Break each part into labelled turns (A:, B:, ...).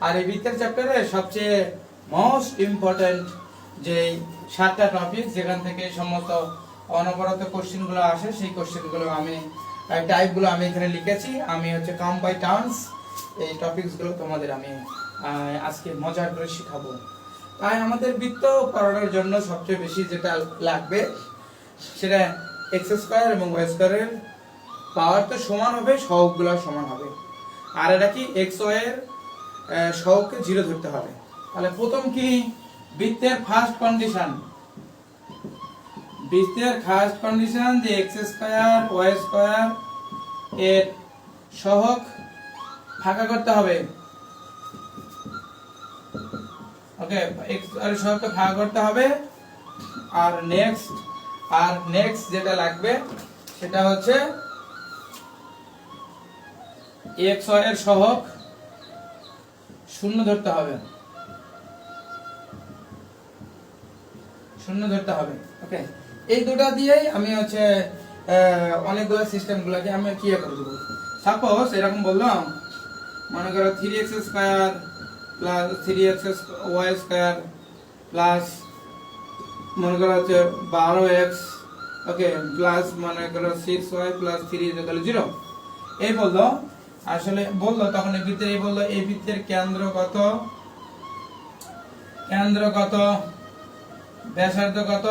A: আর এই বৃত্তের চ্যাপ্টারে সবচেয়ে মোস্ট ইম্পর্টেন্ট যে 7টা টপিক যেখান থেকে সমস্ত অনবরত কোশ্চেনগুলো আসে, সেই কোশ্চেনগুলো আমি টাইপগুলো আমি এখানে লিখেছি। আমি হচ্ছে কাম বাই টার্নস এই টপিকসগুলো তোমাদের আমি আজকে মজা করে শেখাবো। তাই আমাদের বৃত্ত করানোর জন্য সবচেয়ে বেশি যেটা লাগবে সেটা এক্স স্কয়ার এবং ওয়াই স্কয়ারের পাওয়ার তো সমান হবে, সহগগুলো সমান হবে। আর এটা কি এক্স ওয়াই এর সহগকে 0 ধরতে হবে। তাহলে প্রথম কি বৃত্তের ফার্স্ট কন্ডিশন, বৃত্তের ফার্স্ট কন্ডিশন যে এক্স স্কয়ার ওয়াই স্কয়ার এর সহগ ভাগ করতে হবে। ওকে, এক্স এর সহগকে ভাগ করতে হবে। আর নেক্সট যেটা লাগবে সেটা হচ্ছে এক্স ওয়াই এর সহগ 0 ধরতে হবে, 0 ধরতে হবে। ওকে, এই দুটো দিয়েই আমি হচ্ছে অনেকগুলো সিস্টেমগুলোকে আমি কি করে দেব। সাপোজ এরকম বললাম, মনে করো 3x square plus 3x y square plus মনে করো হচ্ছে 12x, ওকে, প্লাস মনে করো 6y প্লাস 3 0। এই বললো, আসলে বললো তখন এই বৃত্তের, এই বললো এই বৃত্তের কেন্দ্র কত, ব্যাসার্ধ কত,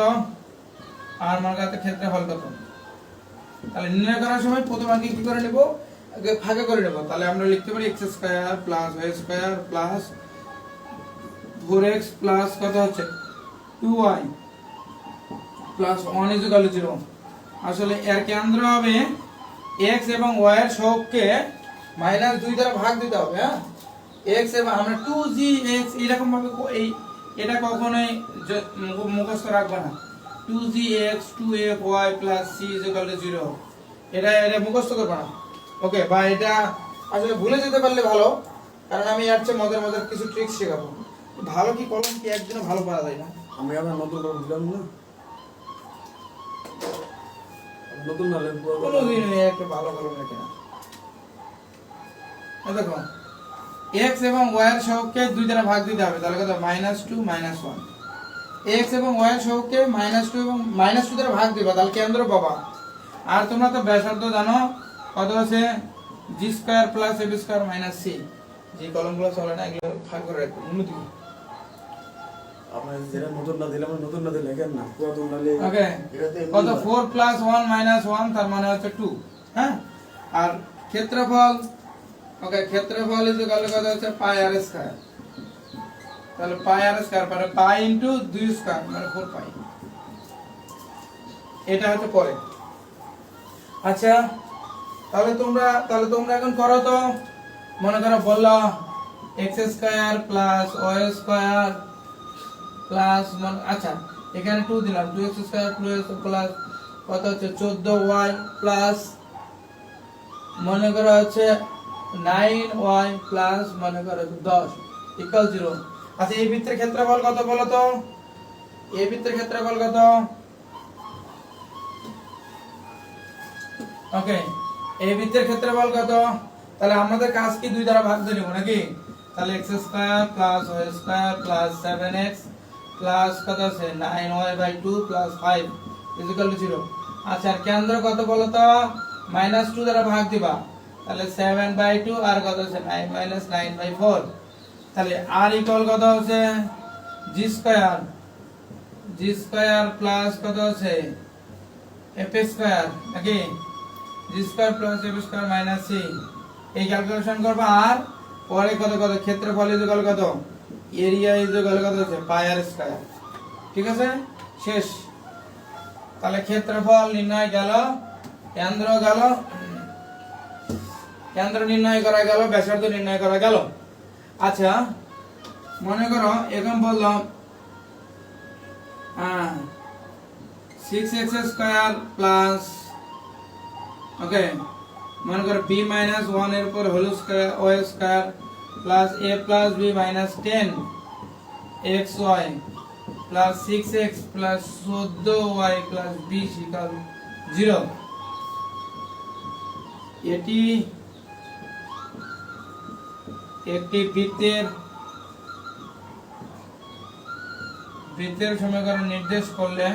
A: আর মনে করো ক্ষেত্রফল কত। তাহলে নির্ণয় করার সময় প্রথম আগে কি করে নেব, আগে ভাগে করে নেব। তাহলে আমরা লিখতে পারি x square plus y square plus 4x plus কত হচ্ছে 2y প্লাস 1 0। আসলে এর কেন্দ্র হবে x এবং y এর সহগকে -2 দ্বারা ভাগ দিতে হবে। হ্যাঁ, x এবং আমরা 2gx এরকম ভাবে এই এটা কখনোই মুখস্থ রাখবে না। 2gx 2ay প্লাস c 0 এটা মুখস্থ করবে না। ওকে, বা এটা আসলে ভুলে যেতে পারলে ভালো, কারণ আমি এর চেয়ে মজার কিছু ট্রিক্স শেখাবো। ভালো কি কলম কি একদিনে ভালো পারা যায় না।
B: আমি আবার নতুন কলম দিলাম না, নতুন না লেন
A: কোনোদিন একটা ভালো কলম রেখে না। দেখো x এবং y এর সহগকে 2 দ্বারা ভাগ দিতে হবে। তাহলে কত -2 -1। x এবং y এর সহগকে -2 এবং -2 দ্বারা ভাগ দিবা, তাহলে কেন্দ্র পাবা। আর তোমরা তো ব্যাসার্ধ জানো কত আছে, g square plus ab square minus c। যে কলমগুলো চলে না এগুলো ভাগ করে রাখো উন্নতি।
B: আমরা যেটা নতুন না দিলাম, নতুন না দিলে লেখেন না, পুরাতন নালে
A: ওকে, কত 4 প্লাস 1 মাইনাস 1 তার মানে হচ্ছে 2। হ্যাঁ, আর ক্ষেত্রফল, ওকে, ক্ষেত্রফল ইজ ইকুয়াল টু কত হচ্ছে পাই আর স্কয়ার। তাহলে পাই আর স্কয়ার মানে পাই ইনটু 2 স্কয়ার মানে 4 পাই। এটা হচ্ছে পরে। আচ্ছা, তাহলে তোমরা এখন করো তো। মনে করো বললো x square plus y square plus, আচ্ছা এখানে 2 দিলাম, 2x স্কয়ার প্লাস কত হচ্ছে 14y প্লাস মনে করো হচ্ছে 9y প্লাস মনে করো 10 ইকুয়াল 0। আচ্ছা, এই বৃত্তের ক্ষেত্রফল কত বলো তো, এই বৃত্তের ক্ষেত্রফল কত? ওকে, এই বৃত্তের ক্ষেত্রফল কত? তাহলে আমাদের কাজ কি 2 দ্বারা ভাগ দিয়ে নেব নাকি? তাহলে x square plus y square plus 7x plus কত আছে 9y/2 প্লাস 5 0। আচ্ছা, আর কেন্দ্র কত বলো তো? -2 দ্বারা ভাগ দিবা, তাহলে 7/2 আর কত আছে 9 - 9/4। তাহলে r ইকুয়াল কত আছে g স্কয়ার প্লাস কত আছে f স্কয়ার নাকি, g square plus f square minus c। এই ক্যালকুলেশন করবা। আর পরে কত ক্ষেত্রফল ইজ ইকুয়াল কত, এরিয়া ইজ ইকুয়াল কত আছে পাই আর স্কয়ার। ঠিক আছে, শেষ। তাহলে ক্ষেত্রফল নির্ণয় গেল, কেন্দ্র নির্ণয় করা গেল, ব্যাসার্ধ নির্ণয় করা গেল। আচ্ছা, মনে করো এখন বললাম 6x স্কয়ার প্লাস, ওকে, মনে করো b - 1 এর উপর whole square y square plus a plus b minus 10 xy plus 6x plus 14y plus b equal 0। একটি বৃত্তের সমীকরণ নির্দেশ করলে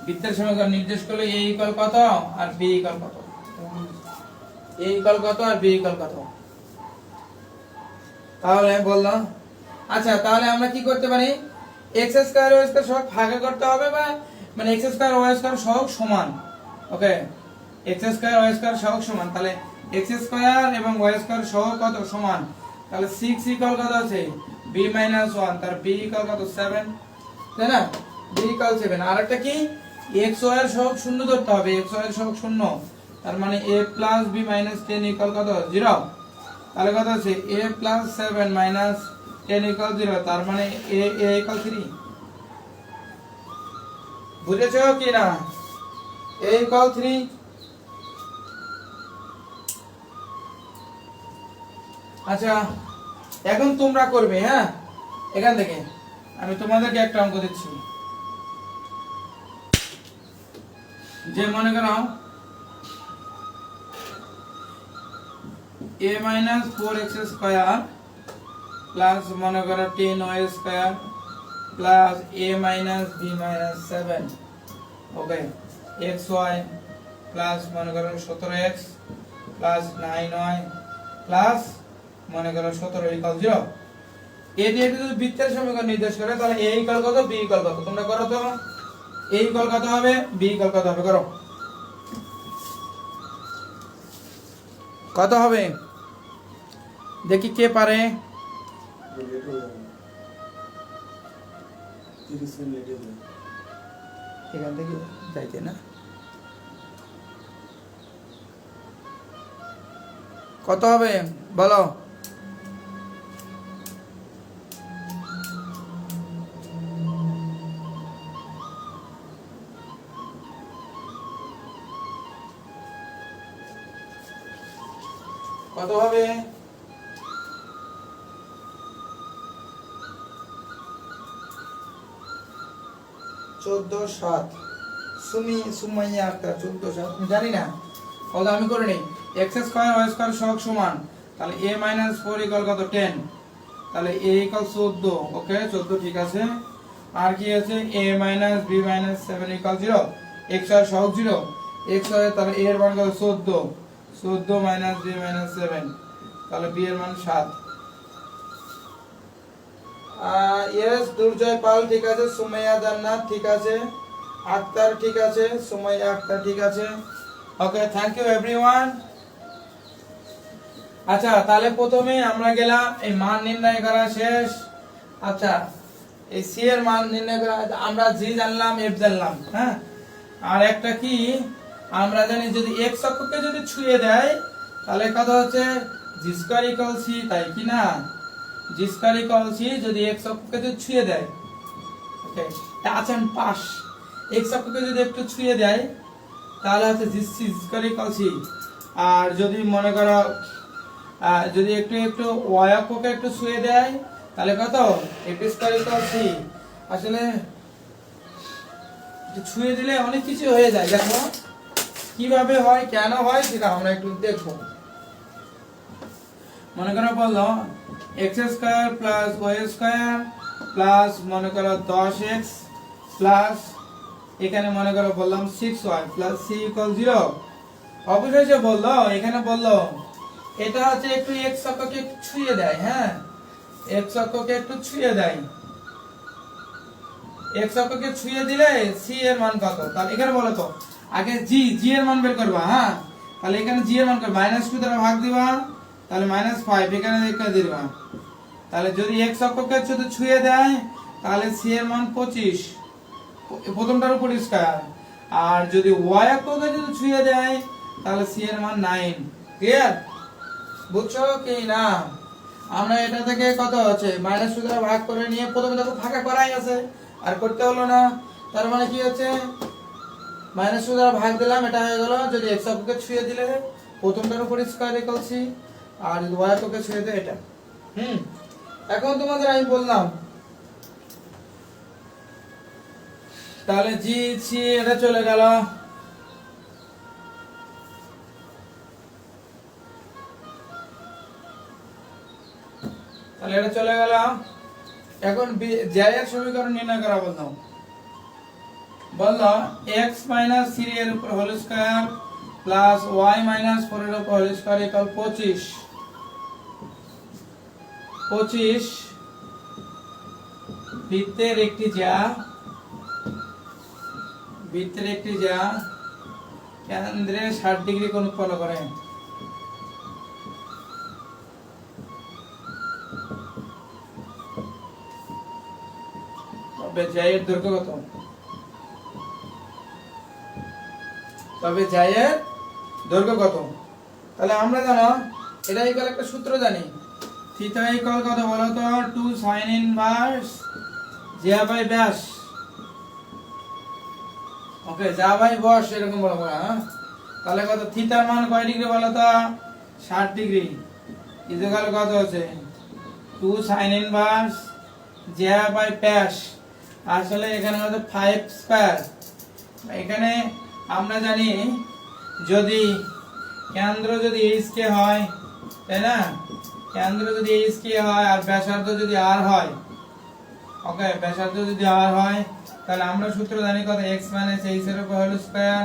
A: বৃত্তের সমীকরণ নির্দেশ করলে a ইকুয়াল কত আর b ইকুয়াল কত, a ইকুয়াল কত আর b ইকুয়াল কত। তাহলে বললাম আচ্ছা, তাহলে আমরা কি করতে পারি, x স্কয়ার y স্কয়ার সহগ ভাগে করতে হবে, বা মানে x স্কয়ার y স্কয়ার সহগ সমান। ওকে, x স্কয়ার y স্কয়ার সহগ সমান, তাহলে x স্কয়ার এবং y স্কয়ার সহগ কত সমান, তাহলে 6 ইকুয়াল কত আছে b - 1, তার b ইকুয়াল কত 7, তাই না, b ইকুয়াল 7। আর একটা কি, x y এর সহগ শূন্য ধরতে হবে, x y এর সহগ শূন্য, তার মানে a + b - 10 ইকুয়াল কত 0। তাহলে কত আছে a + 7 - 10 ইকুয়াল 0, তার মানে a ইকুয়াল 3। বুঝেছো কি না, a ইকুয়াল 3। আচ্ছা, এখন তোমরা করবে, হ্যাঁ, এখান থেকে আমি তোমাদেরকে একটা অঙ্ক দিচ্ছি, যে মনে করো a - 4x স্কয়ার প্লাস মনে করো 10y square plus a - b - 7, okay, xy plus মনে করো 17x প্লাস 9y প্লাস মনে করো 17 ইকুয়াল 0। এটি যদি বৃত্তের সমীকরণ নির্দেশ করে, তাহলে a ইকুয়াল কত b ইকুয়াল কত, তোমরা করো তো, a ইকুয়াল কত হবে b ইকুয়াল কত হবে, করো কত হবে, দেখি কে পারে।
B: লেট হয়ে যাবে, 30 মিনিট লেট হয়ে যাবে
A: এখান থেকে যাইতে না, কত হবে বলো, কত হবে, সুমাইয়া আক্তার 14/7, জানি না কত, আমি করে নেই। x স্কয়ার y স্কয়ার সহগ সমান, তাহলে a - 4 ইকুয়াল কত 10, তাহলে a ইকুয়াল 14, ওকে 14 ঠিক আছে। আর কি আছে, a - b - 7 ইকুয়াল 0, x এর সহগ 0, x এর তাহলে a এর মান কত 14, 14 - b - 7, তাহলে b এর মান 7। ইয়েস, দুর্জয় পাল ঠিক আছে, সুমাইয়া জান্নাত ঠিক আছে, আক্তার ঠিক আছে, সুমাইয়া আক্তার ঠিক আছে, ওকে, থ্যাংক ইউ এভরিওয়ান। আচ্ছা, তাহলে প্রথমে আমরা গেলাম এই মান নির্ণয় করা শেষ। আচ্ছা, এই সি এর মান নির্ণয় করা, আমরা জি জানলাম, এফ জানলাম, হ্যাঁ। আর একটা কি আমরা জানি, যদি এক্স অক্ষকে যদি ছুঁয়ে দেয়, তাহলে কত হচ্ছে জি স্কয়ার ইকুয়াল সি, তাই কি না, জি স্কয়ার ইকুয়াল সি যদি এক্স অক্ষকে যদি ছুঁয়ে দেয়, ওকে, টাচ এন্ড পাস, এক্স অক্ষকে যদি একটু ছুঁয়ে দেয়, তাহলে হচ্ছে জি স্কয়ার ইকুয়াল সি। আর যদি মনে করো যদি একটু একটু ওয়াই অক্ষকে একটু ছুঁয়ে দেয়, তাহলে কত এফ স্কয়ার ইকুয়াল সি। আসলে ছুঁয়ে দিলে অনেক কিছু হয়ে যায়, দেখো কিভাবে হয়, কেন হয়, সেটা আমরা একটু দেখবো। মনে করো বললো x square plus y square plus মনে করো 10x প্লাস এখানে মনে করো বললাম 6y প্লাস c ইকুয়াল 0। অবশ্যই যে বললো, এখানে বললো এটা হচ্ছে একটু x অক্ষকে ছুঁয়ে দেয়, হ্যাঁ, x অক্ষকে একটু ছুঁয়ে দেয়, x অক্ষকে ছুঁয়ে দিলে c এর মান কত, তাহলে এখানে বলো তো আগে g এর মান বের করবা, হ্যাঁ, তাহলে এখানে g এর মান কত, -2 দ্বারা ভাগ দিবা, তাহলে -5 এখানে দিবা, তাহলে যদি x অক্ষকে যদি ছুঁয়ে দেয়, তাহলে c এর মান 25, প্রথমটার উপর স্কয়ার। আর যদি y অক্ষকে যদি ছুঁয়ে দেয়, তাহলে c এর মান 9। ক্লিয়ার, বুঝছো কি না? আমরা এটা থেকে কত আছে -2 দ্বারা ভাগ করে নিয়ে প্রথমে দেখো ভাগা করাই আছে, আর করতে হলো না, তার মানে কি হচ্ছে -2 দ্বারা ভাগ দিলাম, এটা হয়ে গেল যদি x অক্ষকে ছুঁয়ে দিলে প্রথমটার উপর স্কয়ার ইকুয়াল c, আর যদি y অক্ষকে ছুঁয়ে দেয় এটা। এখন তোমাদের আমি বললাম, তাহলে জি সি এটা চলে গেল, তাহলে এটা চলে গেল। এখন জায়ের সমীকরণ নির্ণয় করা বললাম, x মাইনাস 3 এর উপর whole square plus y minus 4 এর উপর হোল স্কয়ার ইকুয়াল 25 বৃত্তের একটি জ্যা কেন্দ্রে 60 ডিগ্রি কোণ উৎপন্ন করে। তবে জায়ের দৈর্ঘ্য কত? তাহলে আমরা জানো এটা ইকুয়াল একটা সূত্র জানি, থিটা ইকুয়াল কত বলো তো 2 sin ইনভার্স জ্যা বাই ব্যাস। ওকে, জ্যা বাই বস এরকম বলবো না। তাহলে কত থিটার মান কয় ডিগ্রি বলো তো? 60 ডিগ্রি। ইকুয়াল কত আছে 2 sin ইনভার্স জ্যা বাই ব্যাস। আসলে এখানে কত 5 স্কয়ার। এখানে আমরা জানি যদি কেন্দ্র যদি এইচ কে হয়, তাই না, কেন্দ্র যদি এইচ কে হয় আর ব্যাসার্ধ যদি আর হয়, ওকে, ব্যাসার্ধ যদি আর হয়, তাহলে আমরা সূত্র জানি কত x মাইনাস h এর উপর whole square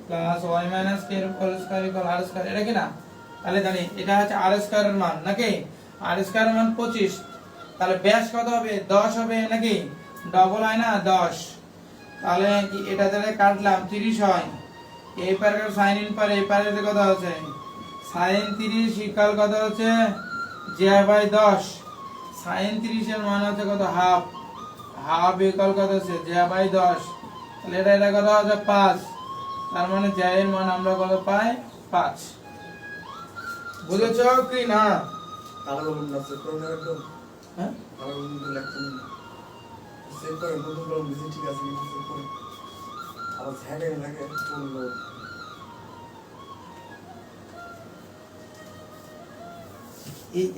A: plus y minus k এর উপর whole square equal r square. এটা কি না? তাহলে জানি এটা হচ্ছে r স্কয়ারের মান নাকি? r স্কয়ারের মান 25। তাহলে ব্যাস কত হবে? 10 হবে নাকি? ডবল হয় না 10। তাহলে এটা তাহলে কাটলাম 30 হয়। এই পারে sin ইন পারে এই পারে কত হচ্ছে sin 30 ইকুয়াল কত হচ্ছে জ্যা বাই 10। sin 30 এর মান হচ্ছে কত হাফ ইকুয়াল কত হচ্ছে জ্যা বাই 10। তাহলে এটা কত হচ্ছে 5। তার মানে জ্যা এর মান আমরা কত পাই? 5। বুঝেছো কি না?
B: কালো কলম না চেক করে নেবেন তো।
A: হ্যাঁ,
B: কালো কলম তো লেখছেন না, চেক করে নতুন কলম দিয়েছি ঠিক আছে কিনা চেক করে। আবার ঝ্যাকে লাগে বললো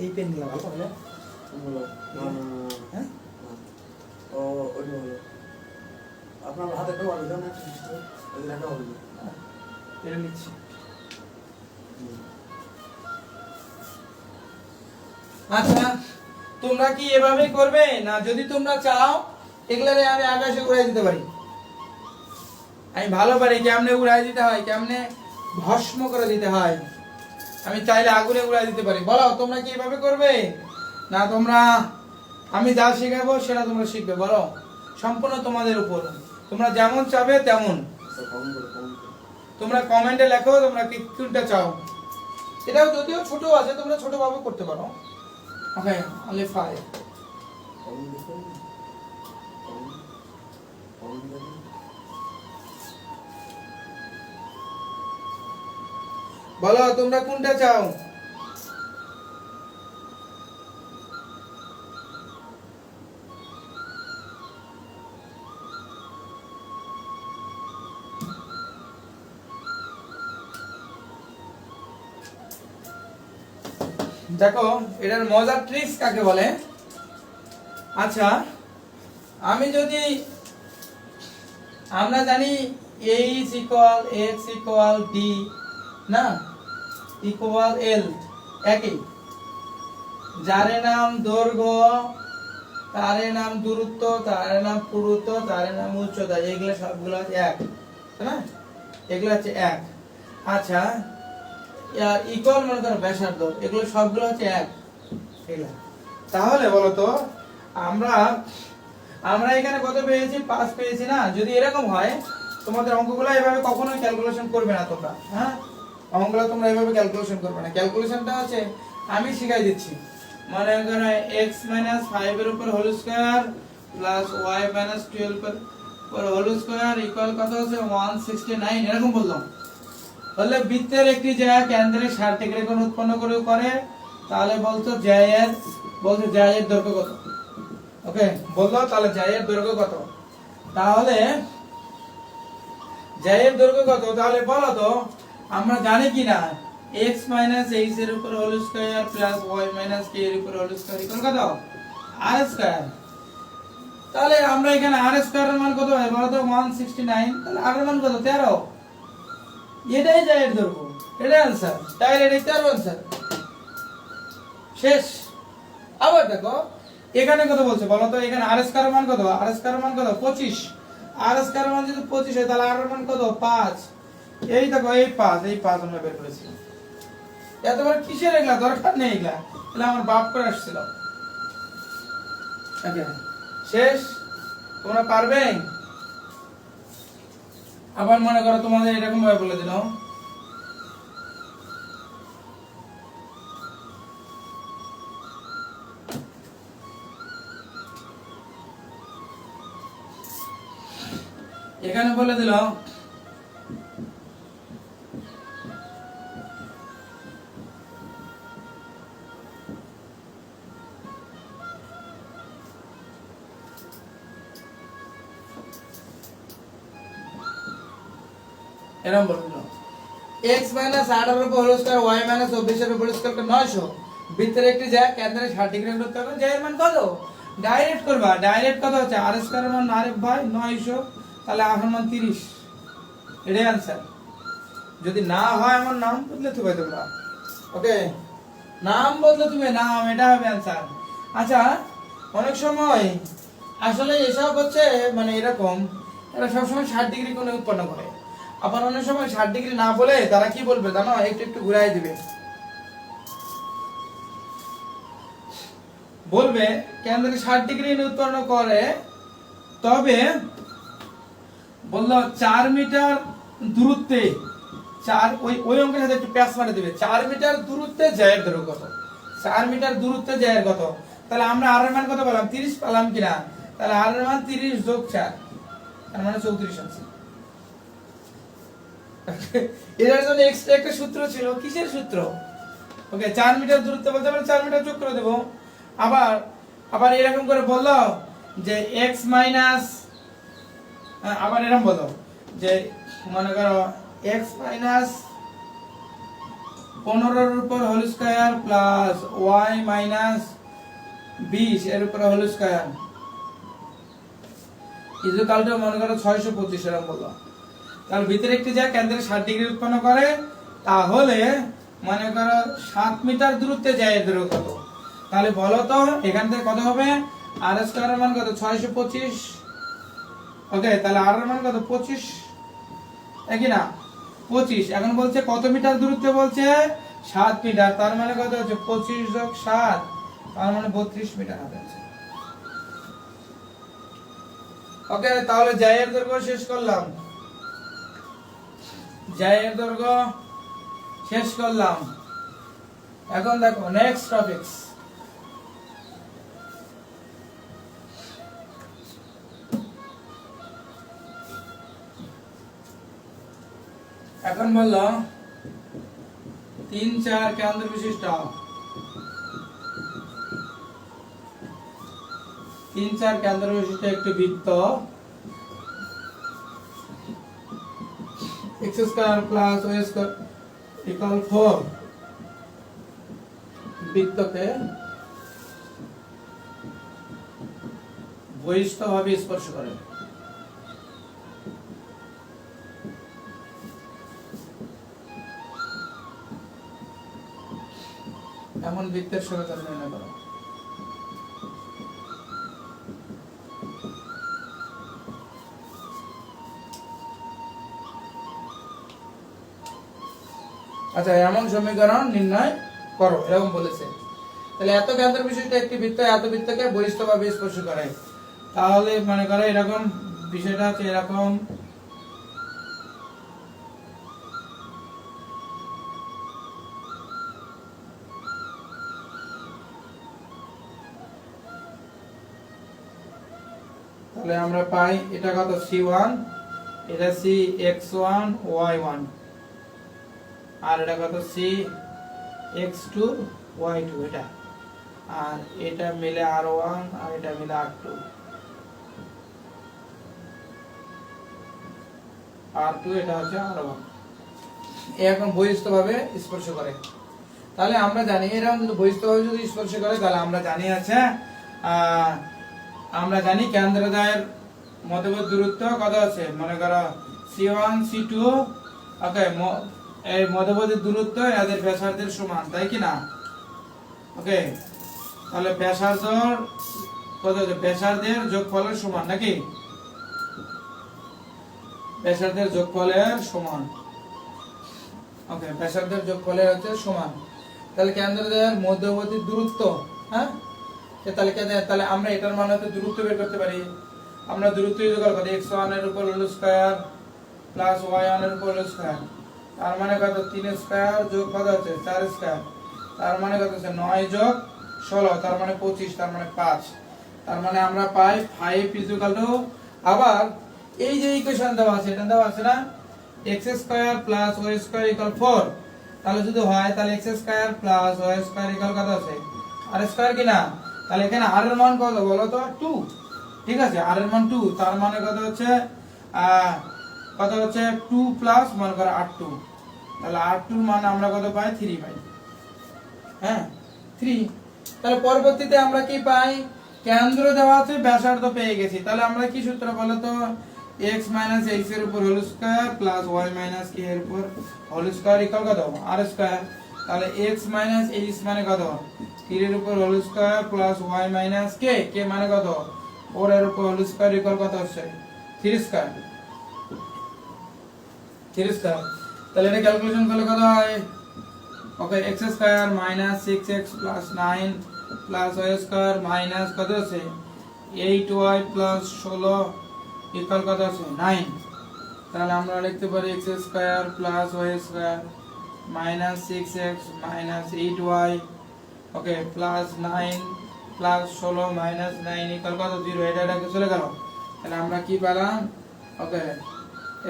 A: এই পেন নিলাম ভালো হবে।
B: বললো না না না
A: হ্যাঁ,
B: ও ওই হলো আপনার হাতে তো আর জানা আছে ওই লেখা হলো
A: এটা নিচ্ছি। আচ্ছা, তোমরা কি এভাবে করবে না? যদি তোমরা চাও এগুলারে আমি আকাশে উড়াই দিতে পারি। আমি ভালো পারি কেমনে উড়াই দিতে হয়, কেমনে ভস্ম করে দিতে হয়। আমি চাইলে আগুনে উড়াই দিতে পারি। বলো তোমরা কি এভাবে করবে না তোমরা আমি যা শেখাবো সেটা তোমরা শিখবে? বলো, সম্পূর্ণ তোমাদের উপর। তোমরা যেমন চাবে তেমন। তোমরা কমেন্টে লেখো তোমরা কি কোনটা চাও। এটাও যদিও ছোট আছে তোমরা ছোট ভাবে করতে পারো। ওকে, only 5। বলো তোমরা কোনটা চাও? দেখো এটার মজার ট্রিক্স কাকে বলে। আচ্ছা, আমি যদি আমরা জানি h equal x equal d না ইকুয়াল l, একই। যারে নাম দৈর্ঘ্য, তারে নাম দূরত্ব, তারে নাম পুরুত্ব, তারে নাম উচ্চতা, এগুলো সবগুলো হচ্ছে এক, তাই না? এগুলো হচ্ছে এক। আচ্ছা, ইকুয়াল মনে করো ব্যাসার্ধ, এগুলো সবগুলো হচ্ছে এক। তাহলে বলো তো আমরা এখানে কত পেয়েছি? 5 পেয়েছি না? যদি এরকম হয় তোমাদের অঙ্কগুলো এভাবে কখনোই ক্যালকুলেশন করবে না তোমরা। হ্যাঁ, অঙ্কগুলো তোমরা এভাবে ক্যালকুলেশন করবে না। ক্যালকুলেশনটা হচ্ছে আমি শিখাই দিচ্ছি। মনে করো x 5 এর উপর হোল স্কয়ার প্লাস y 12 এর উপর হোল স্কয়ার ইকুয়াল কত হচ্ছে 169, এরকম বললাম। বললে বৃত্তের একটি জ্যা কেন্দ্রে 60 ডিগ্রি কোণ উৎপন্ন করে, তাহলে বলতো জ্যায়ের দৈর্ঘ্য কত? ওকে, বললো তাহলে জ্যায়ের দৈর্ঘ্য কত? তাহলে জ্যায়ের দৈর্ঘ্য কত? তাহলে বলো তো আমরা জানি কি না x h এর উপর whole square plus y k এর উপর হোল স্কয়ার ইকুয়াল কত? r square. তাহলে আমরা এখানে r স্কয়ারের মান কত হয় বলো তো? 169। তাহলে r এর মান কত? 13। এটাই জ্যায়ের দৈর্ঘ্য, এটাই आंसर। তাহলে এটাই 13 आंसर। শেষ। আবার দেখো এখানে কত বলছে বলো তো, এখানে আর স্কয়ার মান কত, আর স্কয়ার মান কত 25, আর স্কয়ার মান যদি 25 হয় তাহলে আর এর মান কত 5, এই দেখো এই 5 আমরা বের করেছি। এতবার কিসের এগুলা দরকার নেই, এগুলা এগুলা আমার বাপ করে আসছিল। ওকে শেষ, তোমরা পারবে? আবার মনে করো তোমাদের এরকম ভাবে বলে দিল, এখানে বলে দিল এরকম বলে দিল x মাইনাস 18 এর উপর হোল স্কয়ার y মাইনাস 24 এর উপর হোল স্কয়ার 900 বৃত্তের একটি জ্যা কেন্দ্রে 60 ডিগ্রি করতে হবে। জ্যা এর মান কত ডাইরেক্ট করবা, ডাইরেক্ট কত হচ্ছে আর স্কয়ার এর মান আরেফ ভাই 900, তাহলে আর এর মান 30, এটাই आंसर। যদি না হয় আমার নাম বদলে দিবে তোমরা, ওকে নাম বদলে দিবে, নাম এটা হবে आंसर। আচ্ছা অনেক সময় আসলে এসব হচ্ছে মানে এরকম, এরা সব সময় 60 ডিগ্রি কোণে উৎপন্ন করে, আবার অনেক সময় 60 ডিগ্রি না বলে তারা কি বলবে জানো, একটু একটু ঘুরাই দিবে, বলবে কেন্দ্রে 60 ডিগ্রি উৎপন্ন করে, তবে বললো 4 মিটার দূরত্বে, 4 ওই অঙ্কের সাথে একটু প্যাচ মারে দিবে, 4 মিটার দূরত্বে জ্যায়ের দৈর্ঘ্য কত, 4 মিটার দূরত্বে জ্যায়ের কত, তাহলে আমরা আর এর মান কত পেলাম 30 পেলাম কিনা, তাহলে আর এর মান 30 যোগ 4 তার মানে 34 আছে। এর জন্য এক্সট্রা একটা সূত্র ছিল, কিসের সূত্র, ওকে 4 মিটার দূরত্ব বলতে আমরা 4 মিটার যোগ করে দেব। আবার আবার এরকম করে বললো যে x মাইনাস, আবার এরকম বলো যে মনে করো x মাইনাস 15 এর উপর whole square plus y minus 20 এর উপর হোল স্কয়ার ইকুয়াল টু মনে করো 625 এরকম বললো। তাহলে ভিতরে একটি যা কেন্দ্রে 60 ডিগ্রি উৎপন্ন করে, তাহলে মনে করো 7 মিটার দূরত্বে যায় এর দৈর্ঘ্য কত, তাহলে বলো তো এখান থেকে কত হবে, আর স্কয়ার এর মান কত 625, ওকে তাহলে আর এর মান কত 25, একই না 25, এখন বলছে কত মিটার দূরত্বে, বলছে 7 মিটার, তার মানে কত হচ্ছে 25 যোগ 7 তার মানে 32 মিটার হবে। ওকে তাহলে জায়ের দৈর্ঘ্য শেষ করলাম, জায়ের দৈর্ঘ্য শেষ করলাম। এখন দেখো নেক্সট টপিকস, এখন বললো 3-4 কেন্দ্র বিশিষ্ট 3-4 কেন্দ্র বিশিষ্ট একটি বৃত্ত x square plus y square equal 4 বৃত্তকে বহিস্থভাবে স্পর্শ করে। এমন বৃত্তের সরলতা নির্ণয় করো। আচ্ছা এমন সমীকরণ নির্ণয় করো এরকম বলেছে। তাহলে এত কেন্দ্র বিশিষ্ট একটি বৃত্ত এত বৃত্তকে বহিস্থভাবে স্পর্শ করে, তাহলে মনে করো এরকম বিষয়টা হচ্ছে এরকম, তাহলে আমরা পাই এটা কত c1, এটা cx1 y1, আর এটা কত cx2 y2 এটা, আর এটা মিলে r1 আর এটা মিলে r2, r2 এটা হচ্ছে r1, এখন বহিস্থভাবে স্পর্শ করে। তাহলে আমরা জানি এরকম যদি বহিস্থভাবে যদি স্পর্শ করে তাহলে আমরা জানি আছে আমরা জানি কেন্দ্রদ্বয়ের মধ্যবর্তী দূরত্ব কত আছে, মনে করো c1 c2, ওকে এই মধ্যবর্তী দূরত্ব এদের ব্যাসার্ধের সমান, তাই কি না, ওকে তাহলে ব্যাসার্ধর কত হচ্ছে, ব্যাসার্ধের যোগফলের সমান নাকি, ব্যাসার্ধের যোগফলের সমান। ওকে, ব্যাসার্ধের যোগফলের হচ্ছে সমান। তাহলে কেন্দ্রদের মধ্যবর্তী দূরত্ব, হ্যাঁ, তাহলে আমরা এটার মান হচ্ছে দূরত্ব বের করতে পারি। আমরা দূরত্ব যোগফল কত, x1 এর উপর হোল স্কয়ার প্লাস y1 এর উপর হোল স্কয়ার, তার মানে কত 3 স্কয়ার যোগ কত হচ্ছে 4 স্কয়ার, তার মানে কত হচ্ছে 9 যোগ 16, তার মানে 25, তার মানে 5। তার মানে আমরা পাই 5 ইকুয়াল টু, আবার এই যে ইকুয়েশন দেওয়া আছে, এটা দেওয়া আছে না, x square plus y square equal 4। তাহলে যদি হয় তাহলে x square plus y square equal কত আছে, r স্কয়ার কি না। তাহলে এখানে r এর মান কত বলো তো, 2। ঠিক আছে, r এর মান 2, তার মানে কত হচ্ছে কত হচ্ছে 2 প্লাস মনে করো r2। তাহলে r2 এর মান আমরা কত পাই, 3 পাই। হ্যাঁ, 3। তাহলে পরবর্তীতে আমরা কি পাই, কেন্দ্র দেওয়া আছে, ব্যাসার্ধ পেয়ে গেছি। তাহলে আমরা কি সূত্র বলো তো, x - x এর উপর whole square plus y - k এর উপর হোল স্কয়ার ইকুয়াল কত, r স্কয়ার। তাহলে x - h মানে কত, 3 এর উপর whole square plus y - k মানে কত, 4 এর উপর হোল স্কয়ার ইকুয়াল কত হচ্ছে 3 স্কয়ার, 3 স্কয়ার। তাহলে এটা ক্যালকুলেশন করলে কত হয়, ওকে, x square minus 6x plus 9 plus y square minus কত আছে 8y প্লাস 16 ইকুয়াল কত আছে 9। তাহলে আমরা লিখতে পারি x square plus y square minus 6x minus 8y, ওকে, প্লাস 9 প্লাস 16 মাইনাস 9 ইকুয়াল কত 0। এটাকে চলে গেল। তাহলে আমরা কি পেলাম, ওকে,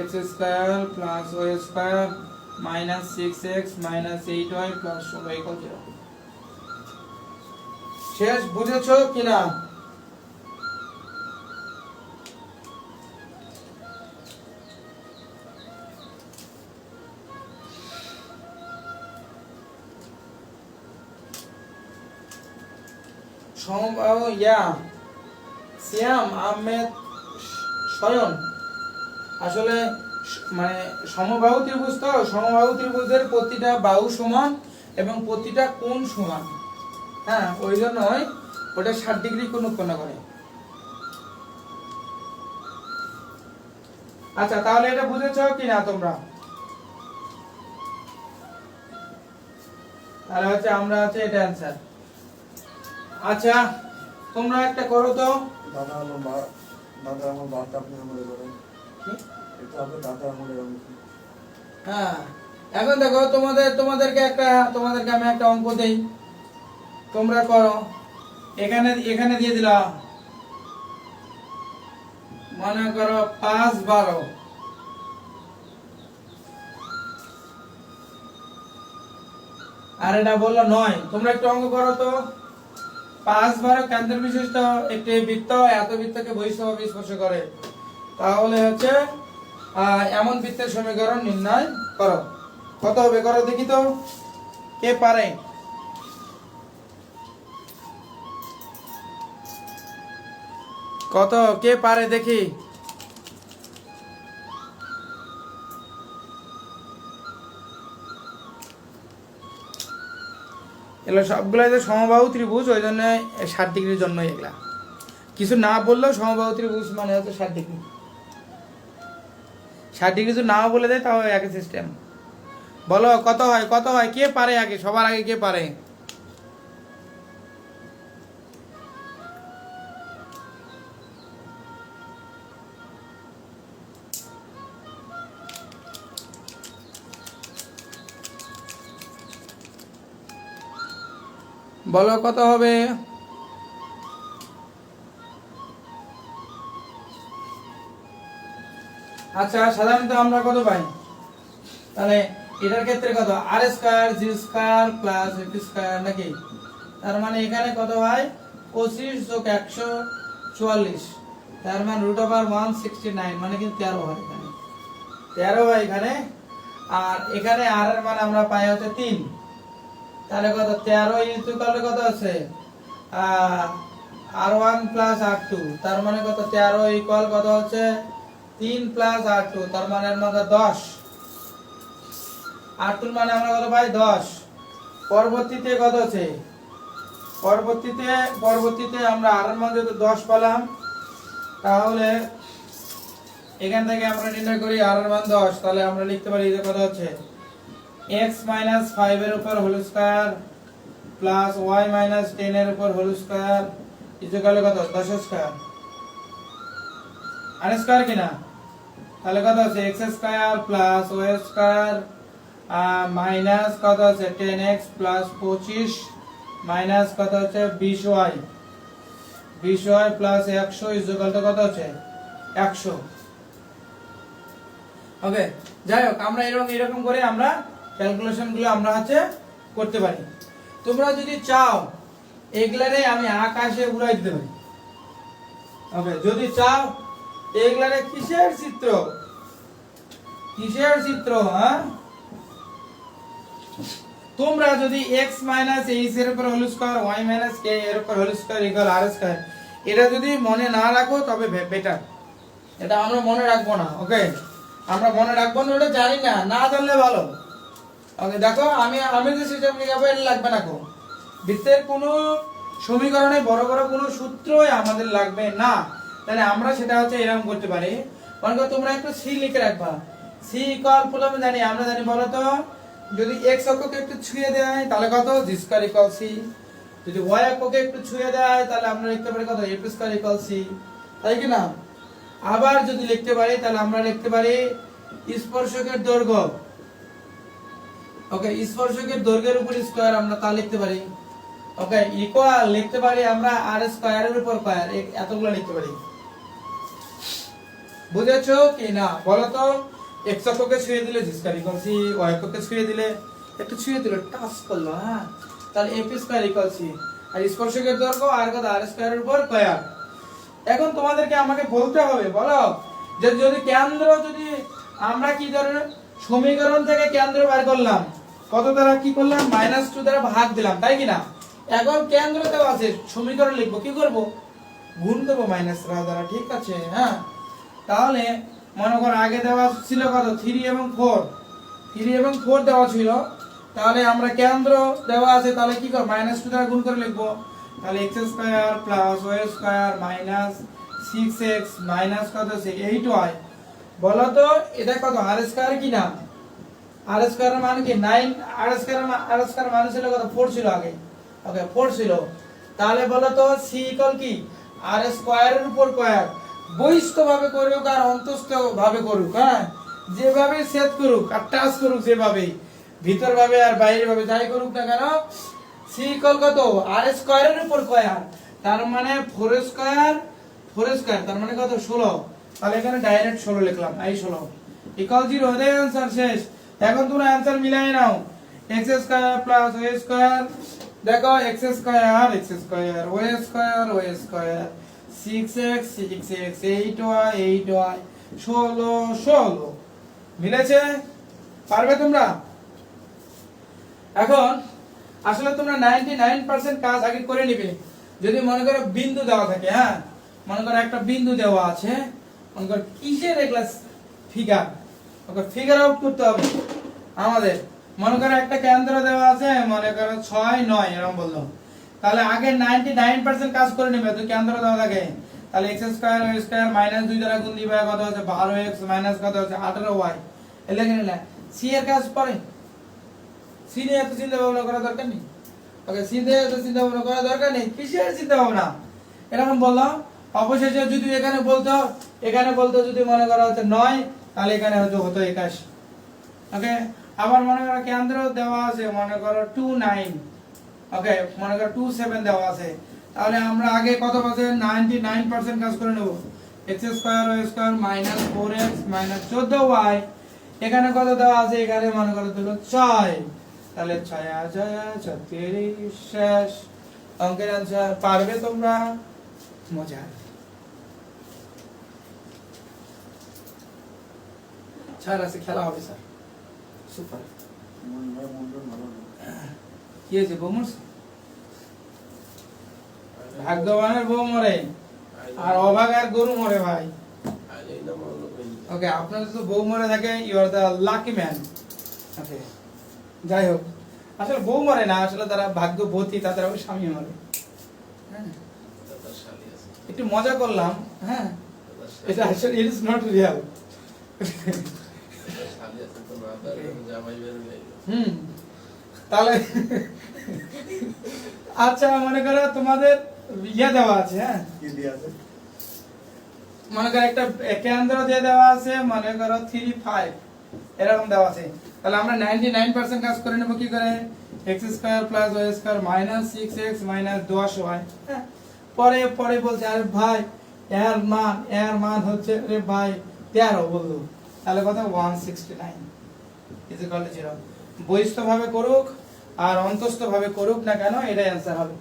A: x square plus y square minus 6x minus 8y plus 16 equal 0। শেষ, বুঝেছো কিনা? সিয়াম আহমেদ স্বয়ন, আসলে মানে সমবাহু ত্রিভুজ, তো সমবাহু ত্রিভুজের প্রতিটা বাহু সমান এবং প্রতিটা কোণ সমান। হ্যাঁ, ওই জন্যই ওটা 60 ডিগ্রি কোণ উৎপন্ন করে। আচ্ছা, তাহলে এটা বুঝেছো কিনা তোমরা? তাহলে হচ্ছে আমরা হচ্ছে এটা অ্যানসার। আচ্ছা, তোমরা একটা করো তো।
B: দাদা আমার বার্তা আপনি আমাদের করেন, এটা আপনার দাদা আমাদের অঙ্ক।
A: হ্যাঁ, এখন দেখো তোমাদেরকে আমি একটা অঙ্ক দেই, তোমরা করো। এখানে দিয়ে দিলাম, মনে করো 5 12, আর এটা বললো 9। তোমরা একটু অঙ্ক করো তো। 5 12 কেন্দ্র বিশিষ্ট একটি বৃত্ত এত বৃত্তকে বহিঃসমভাবে স্পর্শ করে, তাহলে হচ্ছে এমন বৃত্তের সমীকরণ নির্ণয় করো। কত হবে করো দেখি তো, কে পারে? কত কে পারে দেখি? এগুলো সবগুলো যে সমবাহু ত্রিভুজ, ওই জন্য 60 ডিগ্রির জন্য এগুলা কিছু না বললেও সমবাহু ত্রিভুজ মানে হচ্ছে 60 ডিগ্রি। 60 ডিগ্রি যদি নাও বলে দেয় তাও একই সিস্টেম। বলো কত হয় কে পারে আগে, সবার আগে কে পারে? বলো কত হবে? আচ্ছা, সাধারণত আমরা কত পাই? তাহলে এটার ক্ষেত্রে কত, আর স্কয়ার জি স্কয়ার প্লাস এফ স্কয়ার নাকি। তার মানে এখানে কত হয় 25 যোগ 144, তার মানে √169, মানে কিন্তু 13 হয় এখানে, 13 হয় এখানে। আর এখানে আর এর মান আমরা পাই হচ্ছে 3। তাহলে কত 13 ইকুয়াল কত আছে r1 প্লাস r2, তার মানে কত 13 ইকুয়াল কত হচ্ছে 3 প্লাস r2, তার মানে এর মান 10। r2 এর মানে আমরা কত পাই 10। পরবর্তীতে কত আছে পরবর্তীতে আমরা আর এর মান যেহেতু 10 পেলাম, তাহলে এখান থেকে আমরা নির্ণয় করি আর এর মান 10, তাহলে আমরা লিখতে পারি যে কত হচ্ছে x - 5 এর উপর হোল স্কয়ার প্লাস y - 10 এর উপর হোল স্কয়ার ইকুয়াল কত 10 স্কয়ার আর স্কয়ার কিনা, তাহলে কত হচ্ছে x square plus y square minus কত হচ্ছে 10x প্লাস 25 মাইনাস কত হচ্ছে 20y প্লাস 100 ইকুয়াল কত হচ্ছে 100। ওকে, যাই হোক আমরা এরকম করে আমরা ক্যালকুলেশন গুলো আমরা হচ্ছে করতে পারি। তোমরা যদি চাও এগুলারে আমি আকাশে উড়াই দিতে পারি। ওকে, যদি চাও এগুলারে কিসের চিত্র হ্যাঁ, তোমরা যদি x - h এর উপর হোল স্কয়ার y - k এর উপর whole square equal r square এটা যদি মনে না রাখো তবে বেটার, এটা আমরা মনে রাখবো না। ওকে, আমরা মনে রাখবো না, ওটা জানি না জানলে ভালো। ওকে, দেখো আমি যে সিস্টেম লিখাবো এটা লাগবে না, বৃত্তের কোনো সমীকরণে বড় বড় কোনো সূত্রই আমাদের লাগবে না, তাহলে আমরা সেটা হচ্ছে এরকম করতে পারি। মনে করো তোমরা একটু c লিখে রাখবা, c ইকুয়াল প্রথমে আমরা জানি বলো তো, যদি x অক্ষকে একটু ছুঁয়ে দেয় তাহলে কত g স্কয়ার ইকুয়াল c, যদি y অক্ষকে একটু ছুঁয়ে দেয় তাহলে আমরা লিখতে পারি কত a স্কয়ার ইকুয়াল c, তাই কি না? আবার যদি লিখতে পারি তাহলে আমরা লিখতে পারি স্পর্শকের দৈর্ঘ্য, ওকে স্পর্শকের দৈর্ঘ্যের উপর স্কয়ার আমরা তা লিখতে পারি। ওকে, ইকুয়াল লিখতে পারি আমরা r স্কয়ারের উপর স্কয়ার, এতগুলো লিখতে পারি। বুঝেছো কি না বলো তো? x অক্ষকে ছুঁয়ে দিলে g square equal c, y অক্ষকে ছুঁয়ে দিলে একটু ছুঁয়ে দিলে টাচ করলো, হ্যাঁ, তাহলে a স্কয়ার ইকুয়াল c, আর স্পর্শকের দৈর্ঘ্য আর কত r স্কয়ারের উপর স্কয়ার। এখন তোমাদেরকে আমাকে বলতে হবে, বলো যে যদি কেন্দ্র, যদি আমরা কি ধরনের সমীকরণ থেকে কেন্দ্র বের করলাম, কত দ্বারা কি করলাম -2 দ্বারা ভাগ দিলাম, তাই কি না? এখন কেন্দ্র দেওয়া আছে, সমীকরণ লিখবো, কি করব গুণ করব -রা দ্বারা, ঠিক আছে? হ্যাঁ, তাহলে মনে করো আগে দেওয়া ছিল কত 3 এবং 4 দেওয়া ছিল, তাহলে আমরা কেন্দ্র দেওয়া আছে, তাহলে কি করব -2 দ্বারা গুণ করে লিখবো, তাহলে x square plus y square minus 6x minus কত আছে 8y। বলো তো এটা কত r স্কয়ার কি না? r স্কয়ার এর মান কি 9, r স্কয়ার মান ছিল কত 4 ছিল আগে। ওকে, 4 ছিল, তাহলে বলো তো c ইকুয়াল কি r স্কয়ারের উপর স্কয়ার, বহিস্থ ভাবে করুক আর অন্তস্থ ভাবে করুক, হ্যাঁ, যেভাবে সেট করুক আর টাচ করুক, যেভাবে ভিতর ভাবে আর বাইরে ভাবে যাই করুক না কেন, c ইকুয়াল কত r স্কয়ারের উপর স্কয়ার, তার মানে 4 স্কয়ার তার মানে কত 16, তাহলে এখানে ডাইরেক্ট 16 লিখলাম, এই 16 ইকুয়াল 0 হয়ে যায়, आंसर শেষ। এখন তোমরা आंसर মিলাই নাও, x square plus y square, দেখো x square y square 6x 8y 16 মিলেছে? পারবে তোমরা? এখন আসলে তোমরা 99% কাজ আগে করে নিবে। যদি মনে করো বিন্দু দেওয়া থাকে, হ্যাঁ, মনে করো একটা বিন্দু দেওয়া আছে, মনে করো কিসের এগুলা ফিগার, ওকে ফিগার আউট করতে হবে আমাদের। মনে করো একটা কেন্দ্র দেওয়া আছে, মনে করো 6 9 এরকম বললো, তাহলে আগে 99% কাজ করে নেবে। তো কেন্দ্র দেওয়া থাকে, তাহলে x স্কয়ার y স্কয়ার -2 দ্বারা গুণ দিবা, কত হচ্ছে 12x মাইনাস কত হচ্ছে 18y, এলে কি না c এর কাজ পড়ে, c নিয়ে এত চিন্তা ভাবনা করা দরকার নেই। ওকে, c নিয়ে এত চিন্তা ভাবনা করা দরকার নেই, কিসের চিন্তা ভাবনা এরকম বললাম। অবশেষে যদি এখানে বলতো যদি মনে করা হচ্ছে 9, তাহলে এখানে হতো 21। ওকে, আবার মনে করো কেন্দ্র দেওয়া আছে, মনে করো 2 9, ওকে মনে করো 2 7 দেওয়া আছে, তাহলে আমরা আগে কত পাচ্ছে 99% কাজ করে নেব, x square y square -4x 14y, এখানে কত দেওয়া আছে, এখানে মনে করো দিল 6, তাহলে 6 শেষ। অঙ্কের आंसर পারবে তোমরা? মজা ছাড় আছে, খেলা হবে স্যার, সুপার। কি হয়েছে, বউ মরছে? ভাগ্যবানের বউ মরে আর অভাগার গরু মরে ভাই। ওকে, আপনাদের তো বউ মরে থাকে, you are the lucky man. Okay, যাই হোক, আসলে বউ মরে না, আসলে তারা ভাগ্যবতী, তাদের স্বামী মরে। হ্যাঁ, একটু মজা করলাম, হ্যাঁ, এটা আসলে ইট ইজ নট রিয়াল। তাহলে আচ্ছা মনে করো তোমাদের ইয়ে দেওয়া আছে, হ্যাঁ,
B: কি দিয়ে আছে?
A: মনে করো একটা কেন্দ্র দিয়ে দেওয়া আছে, মনে করো 3 5 এরকম দেওয়া আছে। তাহলে আমরা 99% কাজ করে নেব কি করে, x square plus y square minus 6x minus 10y। হ্যাঁ, পরে পরে বলছে আরে ভাই এর মান হচ্ছে রে ভাই 13 বললো, তাহলে কত 169 ইকুয়াল টু 0। বহিস্থ ভাবে করুক আর অন্তস্থ ভাবে করুক না কেন, এটাই অ্যানসার হবে।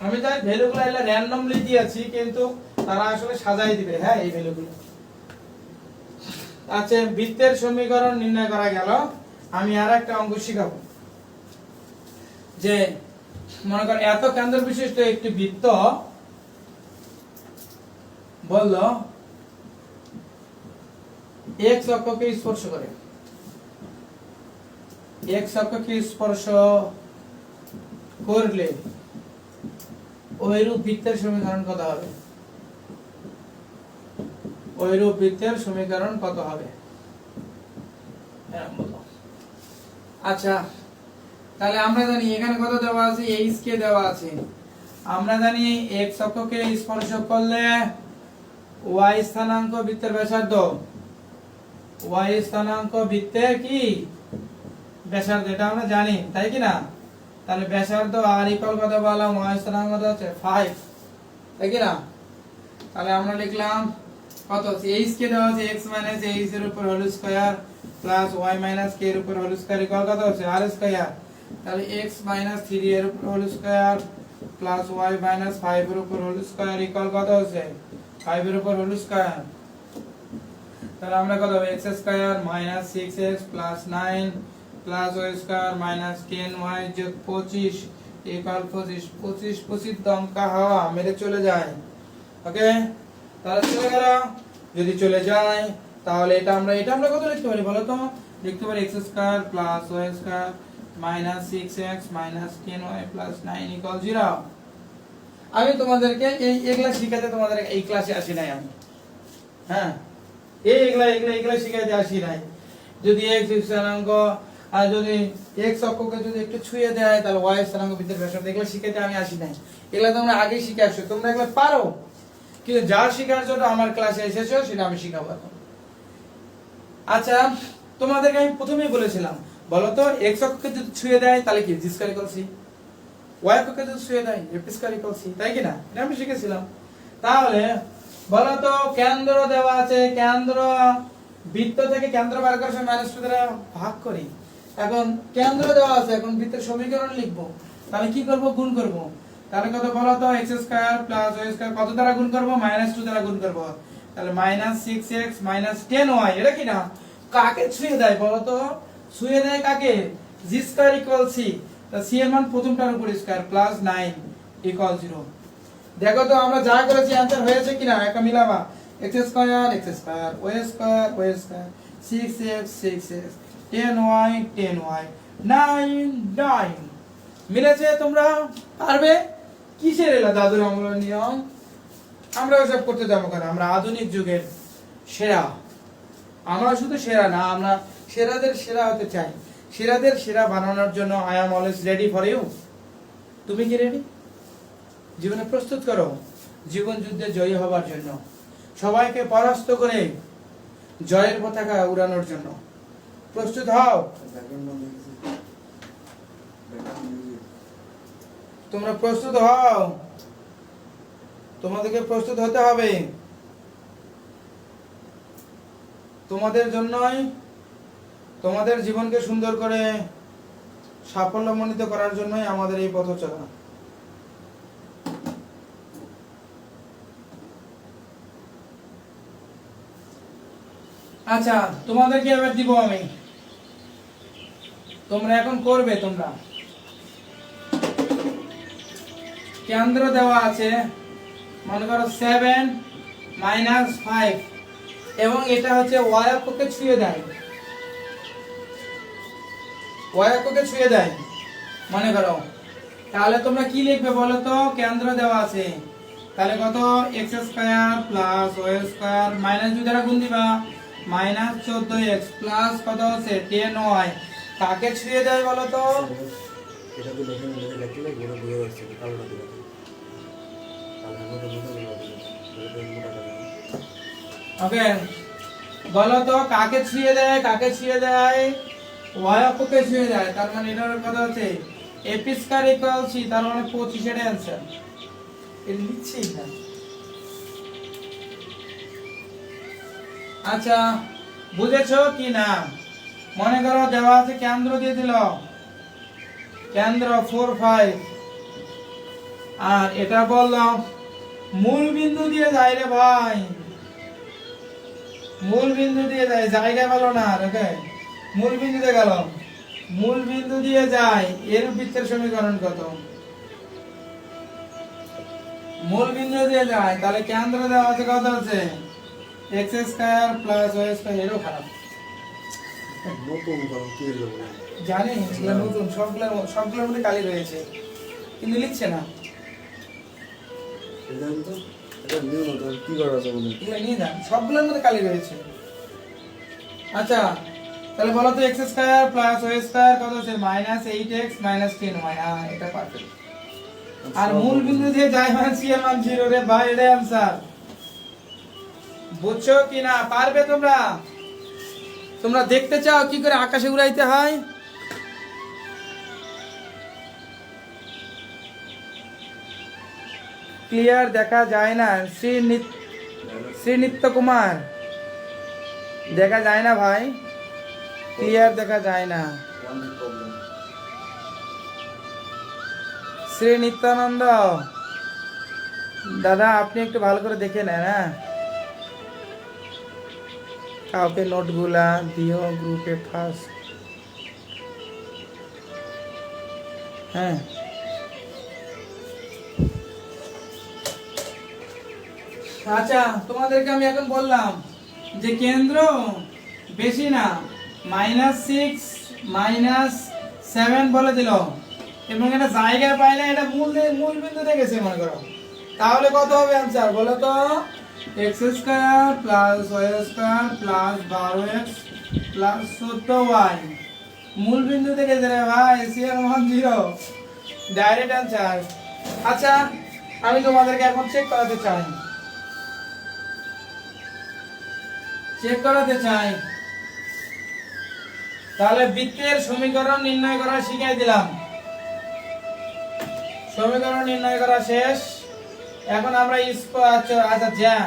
A: আমি তাই ভ্যালুগুলো এলা র্যান্ডমলি দিয়েছি, কিন্তু তারা আসলে সাজাই দিবে, হ্যাঁ, এই ভ্যালুগুলো। আচ্ছা, বৃত্তের সমীকরণ নির্ণয় করা গেল। আমি আর একটা অঙ্ক শিখাবো, যে মনে কর এত কেন্দ্র বিশিষ্ট একটি বৃত্ত বললো x অক্ষকে স্পর্শ করে, x অক্ষকে স্পর্শ করলে ওইরূপ বৃত্তের সমীকরণ কত হবে? ওইরূপ বৃত্তের সমীকরণ কত হবে? আচ্ছা, তাহলে আমরা জানি এখানে কত দেওয়া আছে, h কে দেওয়া আছে। আমরা জানি x অক্ষকে স্পর্শ করলে y স্থানাঙ্ক বৃত্তের ব্যাসার্ধ, y স্থানাঙ্ক বৃত্তের কি ব্যাসার্ধ, এটা আমরা জানি, তাই কি না? তাহলে ব্যাসার্ধ আর ইকুয়াল কত বললাম, y স্থানাঙ্ক কত হচ্ছে 5, তাই কি না? তাহলে আমরা লিখলাম কত, h কে দেওয়া আছে x মাইনাস h এর উপর whole square plus y minus k এর উপর হোল স্কয়ার ইকুয়াল কত হচ্ছে r স্কয়ার। তাহলে x মাইনাস 3 এর উপর whole square plus y minus 5 এর উপর হোল স্কয়ার ইকুয়াল কত হচ্ছে 5 এর উপর হোল স্কয়ার। তাহলে আমরা কত হবে, x square minus 6x plus 9 plus y square minus 10y যোগ 25 ইকুয়াল 25। 25 দমকা হাওয়া মেরে চলে যায়, ওকে। তাহলে চলে গেল, যদি চলে যায় তাহলে এটা আমরা কত লিখতে পারি বলো তো? লিখতে পারি x square plus y square minus 6x minus 10y plus 9 equal 0। আমি তোমাদেরকে এইগুলা শিখাতে তোমাদের এই ক্লাসে আসি নাই আমি, হ্যাঁ, এইগুলা শিখাইতে আসি নাই। যদি x স্থানাঙ্ক আর যদি x অক্ষকে যদি একটু ছুঁয়ে দেয় তাহলে y স্থানাঙ্ক বৃত্তের ব্যাসার্ধ, এগুলা শিখাইতে আমি আসি নাই। এগুলা তোমরা আগেই শিখে আসছো, তোমরা এগুলা পারো, কিন্তু যার শেখার জন্য আমার ক্লাসে এসেছো সেটা আমি শিখাবো এখন। আচ্ছা, তোমাদেরকে আমি প্রথমেই বলেছিলাম, বলো তো x অক্ষকে যদি ছুঁয়ে দেয় তাহলে কি, জি স্কয়ার ইকুয়াল c, y অক্ষকে যদি ছুঁয়ে দেয় f স্কয়ার ইকুয়াল c, তাই কি না? এটা আমি শিখেছিলাম। তাহলে বলো তো কেন্দ্র দেওয়া আছে, কেন্দ্র বৃত্ত থেকে কেন্দ্র বার করার সময় -2 দ্বারা ভাগ করি। এখন কেন্দ্র দেওয়া আছে, এখন বৃত্তের সমীকরণ লিখবো, তাহলে কি করব, গুণ করব। তাহলে কত বলো তো, x square plus y square কত দ্বারা গুণ করব, -2 দ্বারা গুণ করব। তাহলে মাইনাস 6x মাইনাস 10y, এটা কি না, কাকে ছুঁয়ে দেয় বলো তো? ছুঁয়ে দেয় কাকে, g স্কয়ার ইকুয়াল c। তা c এর মান প্রথমটার উপর স্কয়ার প্লাস 9 ইকুয়াল 0। দেখো তো আমরা যা করেছি आंसर হয়েছে কিনা, একটা মিলাবা, x square y square 6x 6x 10y 9 মিলেছে। তোমরা পারবে? কিসের এলা দাদুর আমল নিয়ম, আমরা ওসব করতে যাবো কেন? আমরা আধুনিক যুগের সেরা, আমরা শুধু সেরা না, আমরা সেরাদের সেরা হতে চাই। সেরাদের সেরা বানানোর জন্য I am always ready for you. তুমি কি রেডি? জীবনে প্রস্তুত করো জীবন যুদ্ধে জয়ী হবার জন্য, সবাইকে পরাস্ত করে জয়ের পতাকা উড়ানোর জন্য প্রস্তুত হও। তোমরা প্রস্তুত হও, তোমাদেরকে প্রস্তুত হতে হবে। তোমাদের জন্যই, তোমাদের জীবনকে সুন্দর করে সাফল্যমণ্ডিত করার জন্যই আমাদের এই পথ চলা। আচ্ছা, তোমাদেরকে এবার দিব আমি, তোমরা এখন করবে। তোমরা কেন্দ্র দেওয়া আছে, মনে করো 7 মাইনাস 5, এবং এটা হচ্ছে y অক্ষকে ছুঁয়ে দেয়, y অক্ষকে ছুঁয়ে দেয়। মনে করো তাহলে তোমরা কি লিখবে বলো তো, কেন্দ্র দেওয়া আছে, তাহলে কত x square plus y square minus 2 দ্বারা গুণ দিবা, মাইনাস 14x প্লাস কত আছে 10y, কাকে ছুঁয়ে যায় বলো তো?
B: এটা তো দেখে নিলে লিখলে বড় বুঝে যাচ্ছে কালো দিবে তাহলে আমরা তো বুঝে যাবো এটা মোটা করে
A: ওকে, বলো তো কাকে ছুঁয়ে দেয়, কাকে ছুঁয়ে দেয়, y অক্ষকে ছুঁয়ে দেয়, তার মানে এটার কথা হচ্ছে a স্কয়ার ইকুয়াল c, তার মানে 25 এর অ্যানসার। এটা লিখছি না। আচ্ছা বুঝেছো কি না? মনে করো দেওয়া আছে কেন্দ্র দিয়ে দিল, কেন্দ্র 4 5, আর এটা বললাম মূল বিন্দু দিয়ে যায় রে ভাই, মূল বিন্দু দিয়ে যায়, জায়গা ভালো না। ওকে, মূল বিন্দুতে গেল, মূল বিন্দু দিয়ে যায়, এর বৃত্তের সমীকরণ কত? মূল বিন্দু দিয়ে যায়, তাহলে কেন্দ্র দেওয়া আছে কত আছে x square plus y square. এরও খারাপ
B: নতুন কারণ কি হলো
A: জানি, এগুলো নতুন, সবগুলোর মধ্যে কালি রয়েছে কিন্তু লিখছে না।
B: এটা তো এটা নিউ নতুন কি করা আছে বলুন
A: এগুলো নিয়ে যান, সবগুলোর মধ্যে কালি রয়েছে। আচ্ছা তাহলে বলো তো x square plus y square কত আছে মাইনাস 8x মাইনাস 10y। হ্যাঁ এটা পারফেক্ট। আর মূল বিন্দু দিয়ে যায় মানে c এর মান 0 রে ভাই, এটা आंसर। বুঝছো কি না? পারবে তোমরা? তোমরা দেখতে চাও কি করে আকাশে উড়াইতে হয়? ক্লিয়ার দেখা যায় না? শ্রী নিত্য কুমার দেখা যায় না ভাই, ক্লিয়ার দেখা যায় না। শ্রী নিত্যানন্দ দাদা আপনি একটু ভালো করে দেখে নেন, হ্যাঁ কাউকে নোটগুলা দিও গ্রুপে ফার্স্ট। হ্যাঁ আচ্ছা তোমাদেরকে আমি এখন বললাম যে কেন্দ্র বেশি না, -6 -7 বলে দিল, এবং এটা জায়গা পায় না, এটা মূল বিন্দুতে গেছে মনে করো, তাহলে কত হবে आंसर বলো তো? x square plus y square plus 12x plus 14y, মূল বিন্দু থেকে রে ভাই, c এর মান 0, ডাইরেক্ট आंसर। আচ্ছা আমি তোমাদেরকে এখন চেক করাতে চাই, তাহলে বৃত্তের সমীকরণ নির্ণয় করা শিখাই দিলাম, সমীকরণ নির্ণয় করা শেষ। এখন আমরা আচ্ছা জ্যা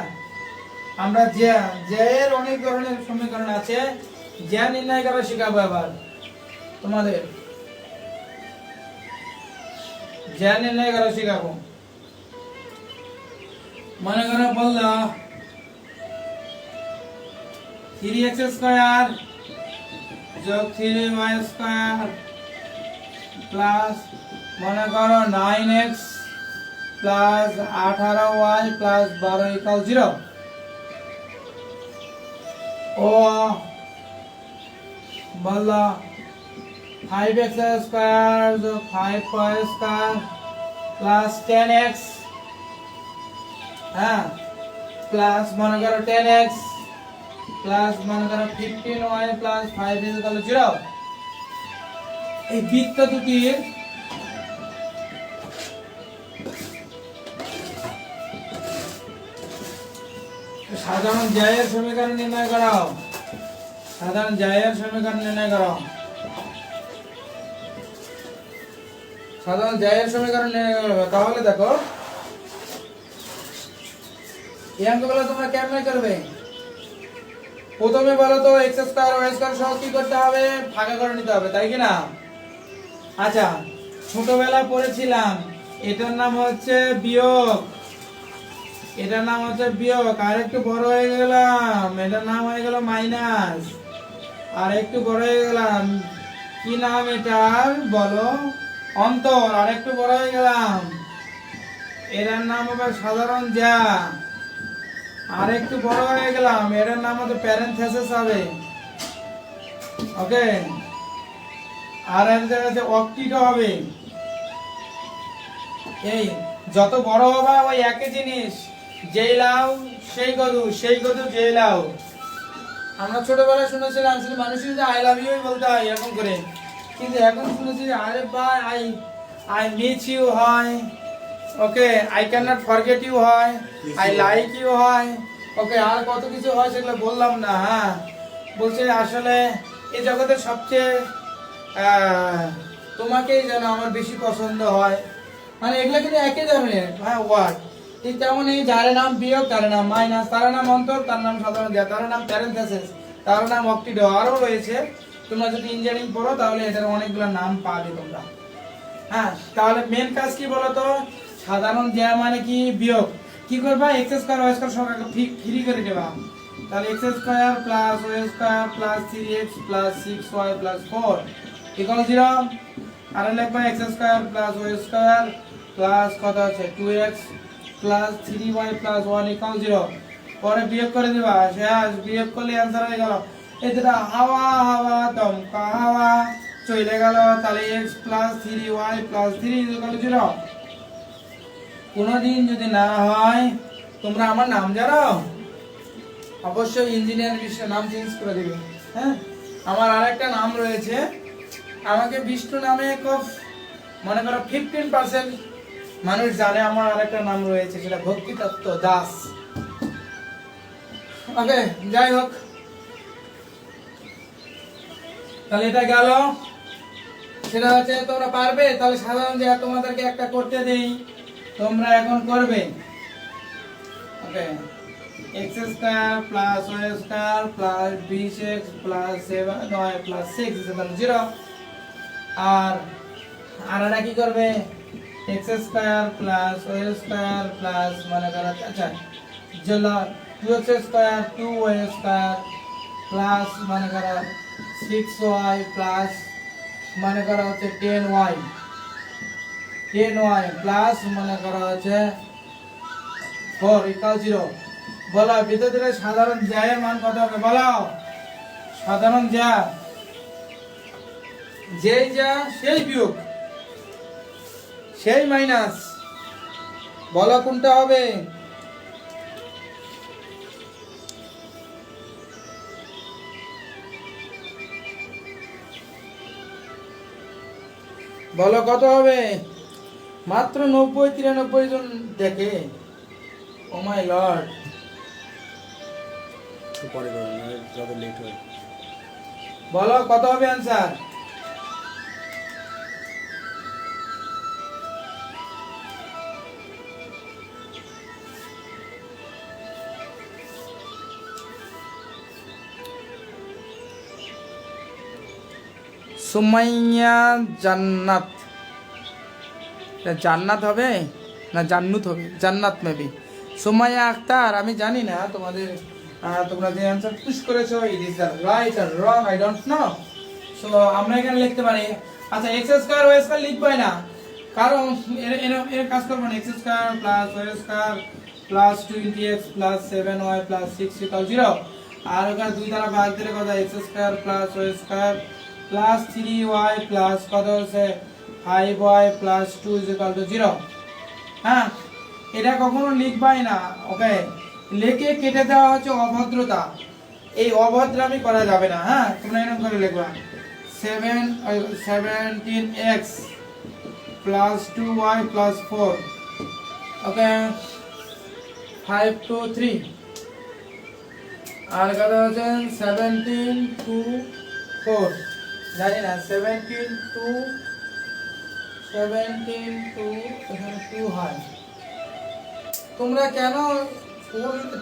A: এর অনেক ধরনের সমীকরণ আছে, জ্যা নির্ণয় করা শিখাবো এবার তোমাদের, জ্যা নির্ণয় করা শিখাবো। মনে করো বললো 3x স্কয়ার যোগ 3y স্কয়ার প্লাস মনে করো 9x plus 18y plus 12 equal 0, ও বললো 5x স্কয়ার যোগ 5y স্কয়ার প্লাস 10x, হ্যাঁ প্লাস মনে করো 10x প্লাস মনে করো 15y প্লাস 5 ইকুয়াল 0। এই বৃত্ত দুটির সাধারণ জ্যায়ের সমীকরণ নির্ণয় করো, সাধারণ জ্যায়ের সমীকরণ নির্ণয় করো, সাধারণ জ্যায়ের সমীকরণ নির্ণয় করো। তাহলে দেখো এই অঙ্কগুলো তোমরা কেমনে করবে? প্রথমে বলো তো x স্কয়ার y স্কয়ার সহ কি করতে হবে? ভাগ করে নিতে হবে, তাই কি না? আচ্ছা ছোটবেলা পড়েছিলাম এটার নাম হচ্ছে বিয়োগ, এটার নাম হচ্ছে বিয়োগ, আর একটু বড় হয়ে গেলাম এটার নাম হয়ে গেল মাইনাস, আর একটু বড় হয়ে গেলাম কি নাম এটার বলো? অন্তর। আর একটু বড় হয়ে গেলাম এটার নাম হবে সাধারণ জ্যা, আর একটু বড় হয়ে গেলাম এটার নাম হচ্ছে প্যারেনথেসিস হবে, ওকে। আর একটা হচ্ছে অক্টিট হবে, এই যত বড় হবে ওই একই জিনিস, যেই লাউ সেই গরু, সেই গরু যেই লাউ। আমরা ছোটবেলায় শুনেছিলাম শুধু মানুষের যদি আই লাভ ইউ বলতে হয় এরকম করে, কিন্তু এখন শুনেছি আরে ভাই আই মিস ইউ হয়, okay I can not forget you হয়, আই লাইক ইউ হয়, ওকে আর কত কিছু হয় সেগুলো বললাম না। হ্যাঁ বলছে আসলে এই জগতের সবচেয়ে তোমাকেই যেন আমার বেশি পছন্দ হয়, মানে এগুলো কিন্তু একই ধরনের হ্যাঁ ওয়ার্ড। ঠিক তেমনই যার নাম বিয়োগ, তার নাম মাইনাস, তার নাম অন্তর, তার নাম সাধারণ জ্ঞান, তার নাম প্যারেন্থেসিস, তার নাম অক্টিডো, আরও রয়েছে। তোমরা যদি ইঞ্জিনিয়ারিং পড়ো তাহলে এদের অনেকগুলো নাম পাবে তোমরা। হ্যাঁ তাহলে মেন কাজ কি বলতো, সাধারণ জ্ঞান মানে কি বিয়োগ। কি করবা, এক্স স্কয়ার ওয়াই স্কয়ার সবকে ফ্রি করে দেবা। তাহলে x square plus y square plus 3x plus 6y plus 4 equal 0। আর লিখবা x square plus y square plus কত আছে 2x plus 3y plus 1 equal 0। পরে বিয়োগ করে দিবা, শেষ। বিয়োগ করলে অ্যান্সার হয়ে গেল। এটা হাওয়া হাওয়া দমকা হাওয়া চলে গেল। তাহলে x plus 3y plus 3 equal 0। কোনোদিন যদি না হয়, তোমরা আমার নাম জানো, অবশ্যই ইঞ্জিনিয়ার বিশ্বের নাম চেঞ্জ করে দিবে। হ্যাঁ আমার আরেকটা নাম রয়েছে, আমাকে বিষ্ণু নামে খুব মনে করো 15% মানুষ জানে। আমার আরেকটা নাম রয়েছে, সেটা ভক্তিতত্ত্ব দাস। ওকে যাই হোক, তাহলে এটা গেল। সেটা হচ্ছে তোমরা পারবে। তাহলে সাধারণ যে তোমাদেরকে একটা করতে দেই, তোমরা এখন করবে। ওকে x square plus y square plus 20x plus 7y plus 6 equal 0। আর আরটা কি করবে, x square plus y square plus মানে করো আচ্ছা চলো 2x square 2y square plus মানে করো 6y প্লাস মানে করা হচ্ছে 10y প্লাস মানে করা হচ্ছে 4 ইকুয়াল 0। বলো ভিতরে সাধারণ জ্যায়ের মান কত হবে, বলো। সাধারণ জ্যা, যেই যা সেই বিয়োগ সেই মাইনাস, বলো কোনটা হবে। বলো কত হবে। মাত্র 90-93 জন দেখে। ও মাই লর্ড।
B: পরে করো না, যত লেট হয়।
A: বলো কত হবে অ্যানসার। সুমাইয়া জান্নাত, জান্নাত হবে না জান্নুত হবে, জান্নাত মেবি। সুমাইয়া আক্তার, আমি জানি না তোমাদের তোমরা যে অ্যানসার পুশ করেছো ইট ইজ দ্য রাইট আর wrong I don't know. So আমরা এখানে লিখতে পারি, আচ্ছা এক্স স্কয়ার ওয়াই স্কয়ার লিখবই না, কারণ এর কাজ করব না। X square plus y square plus 20x plus 7y plus 6 equal 0। আর ওখানে দুই দ্বারা ভাগ দিলে কত, x square plus y square plus 3y plus কত হচ্ছে 5y প্লাস 2 ইকুয়াল টু 0। হ্যাঁ এটা কখনো লিখবাই না। ওকে লেখে কেটে দেওয়া হচ্ছে অভদ্রতা, এই অভদ্রামি করা যাবে না। হ্যাঁ তোমরা এরকম করে লিখবা 17x plus 2y plus 4। Okay 5 to 3 আর কত হচ্ছে 17 to 4 জানি না 17 to এখানে 2 হয়। তোমরা কেন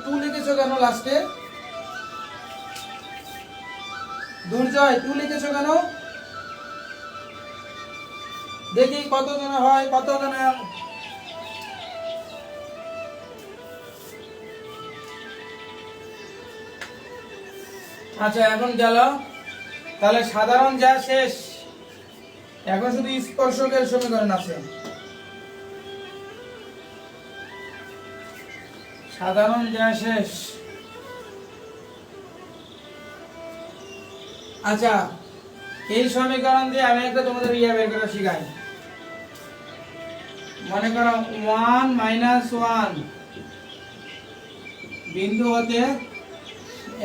A: 2 লিখেছো কেন লাস্টে, দুর্জয় 2 লিখেছো কেন, দেখি কত জন হয়, কত জন। আচ্ছা এখন গেল। তাহলে সাধারণ যা শেষ, এখন শুধু স্পর্শকের সমীকরণ আছে। সাধারণ যা শেষ। আচ্ছা এই সমীকরণ দিয়ে আমি একটা তোমাদের ইয়া বের করা শিখাই। মনে করো 1 -1 বিন্দু হতে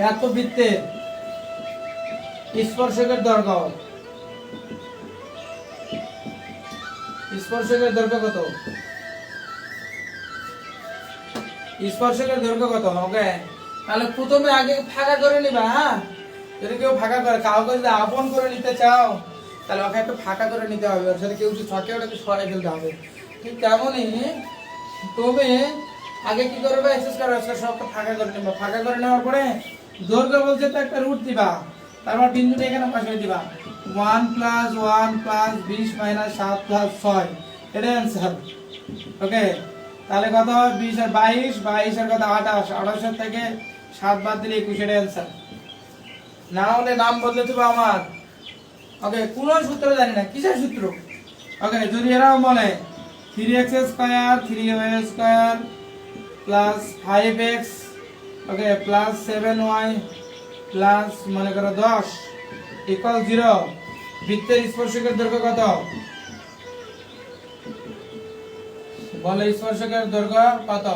A: এত বৃত্তের স্পর্শকের দৈর্ঘ্য কত? স্পর্শকের দৈর্ঘ্য কত? ওকে, তাহলে প্রথমে আগে ফাঁকা করে নিবা। হ্যাঁ, যদি কেউ ফাঁকা করে, কাউকে যদি আপন করে নিতে চাও তাহলে ওকে একটু ফাঁকা করে নিতে হবে, ওর সাথে কেউ যদি থাকে ওটাকে সরাই ফেলতে হবে। ঠিক তেমনই তুমি আগে কি করবে, এক্সেস করো, সবটা ফাঁকা করে নেবা। ফাঁকা করে নেওয়ার পরে দৈর্ঘ্য বলছে তো একটা রুট দিবা, তারপর বিন্দুটা এখানে পাশে দিবা। 1 + 1 + 20 - 7 + 6, এটা অ্যান্সার। ওকে, তাহলে কত হবে? 20 আর 22, 22 আর কত? 28, 28 থেকে 7 বাদ দিলে 21, এটা অ্যান্সার। না হলে নাম বদলে দেবো আমার। ওকে, কোন সূত্র জানি না, কিসের সূত্র? ওকে, যদি এরাও বলে 3x² 3y² প্লাস 5x, ওকে, প্লাস 7y প্লাস মনে করো 10 ইকুয়াল 0, বৃত্তের স্পর্শকের দৈর্ঘ্য কত? বলে স্পর্শকের দৈর্ঘ্য কত?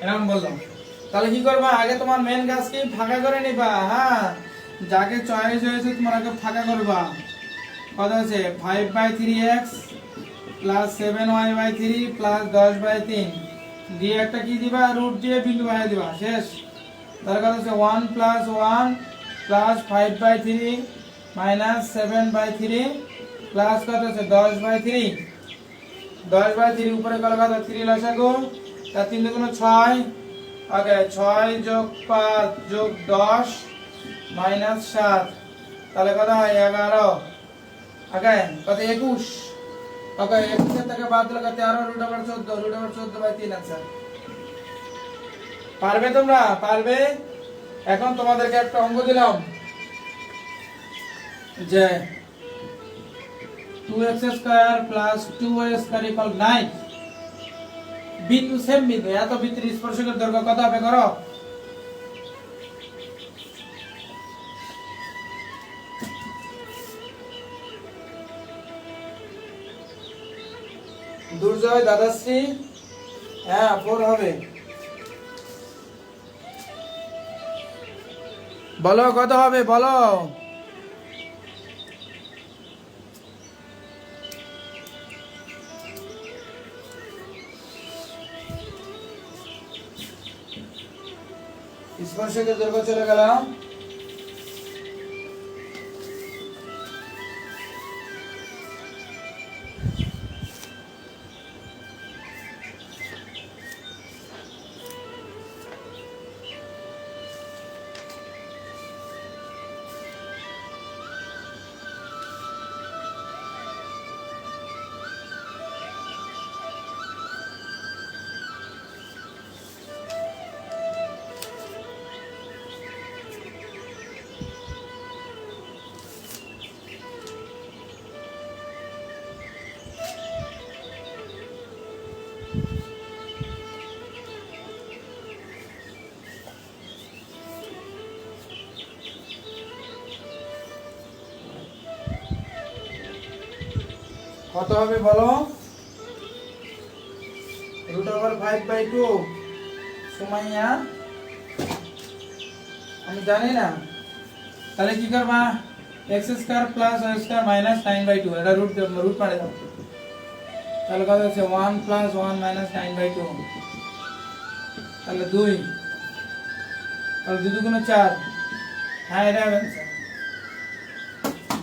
A: এরকম বললাম। তাহলে কি করবা, আগে তোমার মেন কাজ কি, ফাঁকা করে নিবা। হ্যাঁ, যাকে চয়েস হয়েছে তোমার আগে ফাঁকা করবা। কত আছে? 5/3x প্লাস 7y/3 প্লাস 10/3 দিয়ে একটা কি দিবা, রুট দিয়ে বিন্দু বানিয়ে দিবা, শেষ। তার কথা হচ্ছে 1 + 1 প্লাস 5/3 মাইনাস 7/3 প্লাস কত আছে? 10/3। 10/3 উপরে কত? 3 লসাগু, তার 3 × 6। ওকে, 6 + 5 + 10 মাইনাস 7, তাহলে কত হয়? 11। ওকে, কত? 21। ওকে, 21 থেকে বাদ দিলে কত? 13 √14 √14/3 आंसर। পারবে তোমরা? পারবে? এখন তোমাদেরকে একটা অঙ্ক দিলাম যে 2x² + 2y² = 9, বিন্দু সেম বিন্দু, এত বৃত্তের স্পর্শকের দৈর্ঘ্য কত হবে? করো। দুর্জয়, দাদাশ্রী, হ্যাঁ 4 হবে। বলো কত হবে, বলো। স্পর্শকের দৈর্ঘ্য চলে গেল। কত হবে বলো? √5/2। সুমাইয়া, আমি জানি না। তাহলে কি করবা, x² + y² - 9/2, এটা রুট পাড়ে দাও। তাহলে কত হচ্ছে? 1 + 1 - 9/2, তাহলে 2, তাহলে 2 × 4। হ্যাঁ, এটা হবে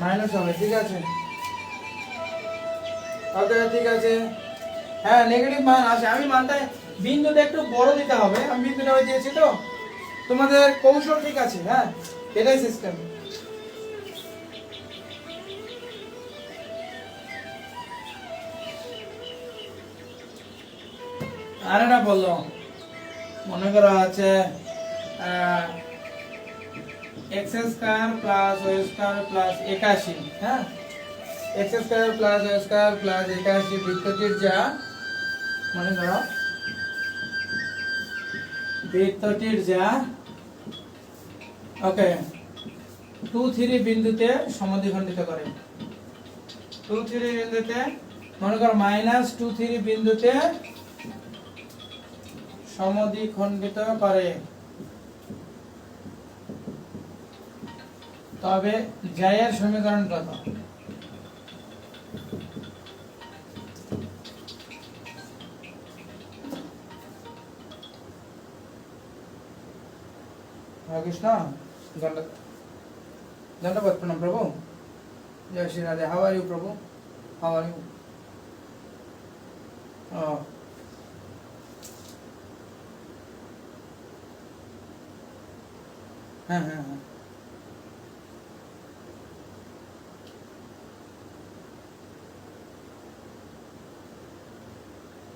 A: মাইনাস হবে। ঠিক আছে, ওকে, ঠিক আছে। হ্যাঁ, নেগেটিভ মান আসে। আমি মানটা বিন্দুটা একটু বড় দিতে হবে, আমি বিন্দুটা ওই দিয়েছি তো। তোমাদের কৌশল ঠিক আছে। হ্যাঁ, এটাই সিস্টেম। আর এটা বললো, মনে করো আছে x² + y² + 81। হ্যাঁ, x² + y² + 81 বৃত্তটির যা, মনে করো বৃত্তটির যা, ওকে, 2, 3 বিন্দুতে সমদ্বিখণ্ডিত করে। 2, 3 বিন্দুতে মনে করো -2 3 বিন্দুতে সমদ্বিখণ্ডিত করে, তবে জায়ের সমীকরণ কত? হরে কৃষ্ণ। ধন্যবাদ, প্রণাম প্রভু। জয় Shri Radhe. How are you প্রভু? How are you? হ্যাঁ হ্যাঁ হ্যাঁ।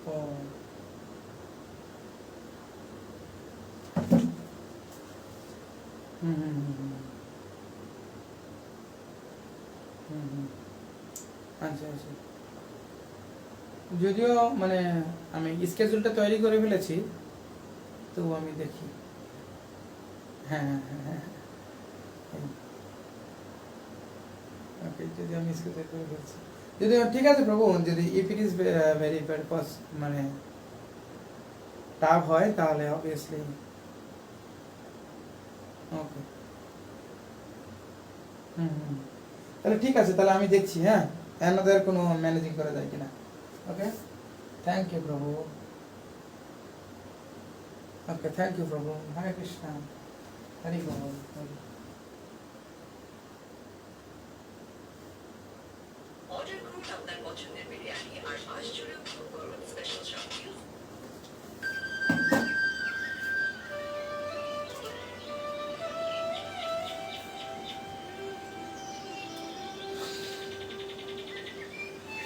A: ও হুম হুম হুম হুম হুম হুম। আচ্ছা আচ্ছা, যদিও মানে আমি স্কেজুলটা তৈরি করে ফেলেছি, তো আমি দেখি। হ্যাঁ হ্যাঁ হ্যাঁ হ্যাঁ হ্যাঁ। ওকে, যদি আমি স্কেজুল করে ফেলছি, যদি ঠিক আছে প্রভু, যদি if it is very purpose মানে টাফ হয় তাহলে অবভিয়াসলি ওকে। হুম হুম, তাহলে ঠিক আছে, তাহলে আমি দেখছি। হ্যাঁ, অ্যানাদার কোনো ম্যানেজিং করা যায় কিনা। ওকে, থ্যাংক ইউ প্রভু। ওকে, থ্যাংক ইউ প্রভু। হরে কৃষ্ণ, হরি বল, হরি।
C: অর্ডার করুন আপনার পছন্দের বিরিয়ানি আর মাস জুড়ে উপভোগ করুন স্পেশাল সব ডিল।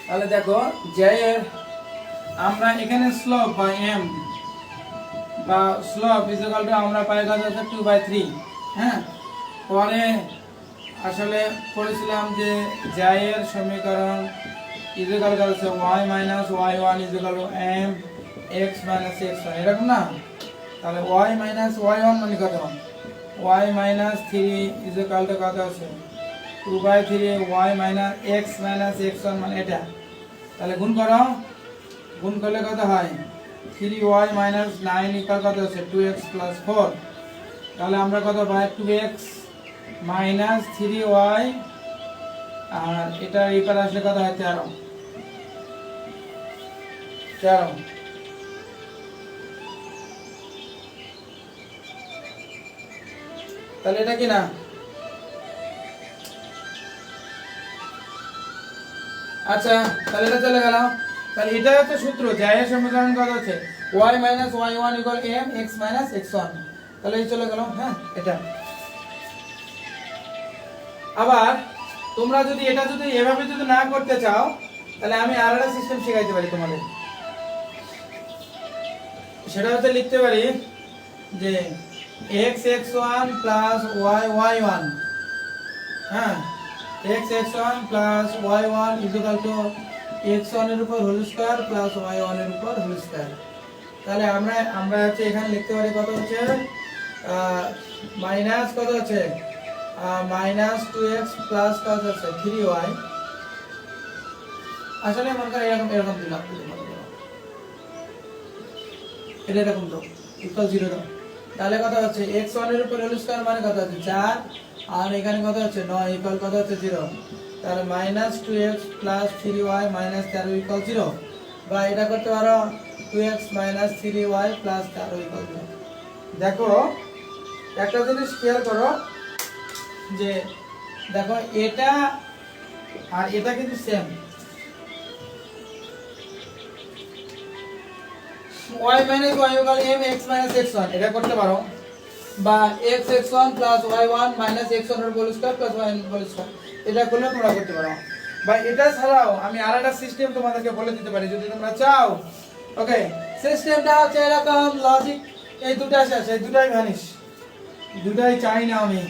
A: তাহলে দেখো, যে আমরা এখানে স্লোপ বা এম বা স্লোপ ইকুয়াল টু আমরা পাই কত হচ্ছে 2/3। হ্যাঁ, পরে আসলে পড়েছিলাম যে জায়ের সমীকরণ ইকুয়াল হচ্ছে y minus y1 equal to m x minus x1, এরকম না? তাহলে y মাইনাস y1 মানে কত? y মাইনাস 3 ইকুয়াল টু কত আছে? 2/3 y minus x minus x1 মানে এটা। তাহলে গুণ করো, গুণ করলে কত হয়? 3y মাইনাস 9 ইকুয়াল কত আছে? 2x plus 4। তাহলে আমরা কত পাই? 2x মাইনাস 3y, আর এটা এপারে আসলে কত হয়? 13। তাহলে এটা কি না? আচ্ছা, তাহলে এটা চলে গেল। তাহলে এটা হচ্ছে সূত্র, জায়ের সমীকরণ কত আছে? y minus y1 equal m x minus x1। তাহলে এই চলে গেল। হ্যাঁ, এটা। আবার তোমরা যদি এটা যদি এভাবে যদি না করতে চাও, তাহলে আমি আরেকটা সিস্টেম শেখাইতে পারি তোমাদের। সেটা হচ্ছে লিখতে পারি যে x x1 plus y y1, হ্যাঁ, x x1 plus y1 equal to x1 এর উপর হোল স্কয়ার প্লাস y1 এর উপর হোল স্কয়ার। তাহলে আমরা হচ্ছে এখানে লিখতে পারি কত হচ্ছে মাইনাস কত হচ্ছে মাইনাস 2x প্লাস কত হচ্ছে 3y। আসলে মনে করি এরকম এরকম দিলাম, এটা এরকম তো ইকুয়াল 0 দাও। তাহলে কত হচ্ছে x1 এর উপর হোল স্কয়ার মানে কত হচ্ছে 4, আর এখানে কত হচ্ছে 9 ইকুয়াল কত হচ্ছে 0। তাহলে minus 2x plus 3y minus 13 equal 0। বা এটা করতে পারো 2x minus 3y plus 13 equal 0। দেখো একটা জিনিস খেয়াল করো যে দেখো এটা আর এটা কিন্তু same. y minus y equal m x minus x1 এটা করতে পারো, বা x x1 plus y1 minus x1 এর whole square plus y whole square এটা করলে তোমরা করতে পারো। বা এটা ছাড়াও আমি আরেকটা সিস্টেম তোমাদেরকে বলে দিতে পারি যদি তোমরা চাও। ওকে, সিস্টেমটা হচ্ছে এরকম, লজিক এই দুটো শেষ, এই দুটাই ভ্যানিশ, দুটাই চাই না আমি,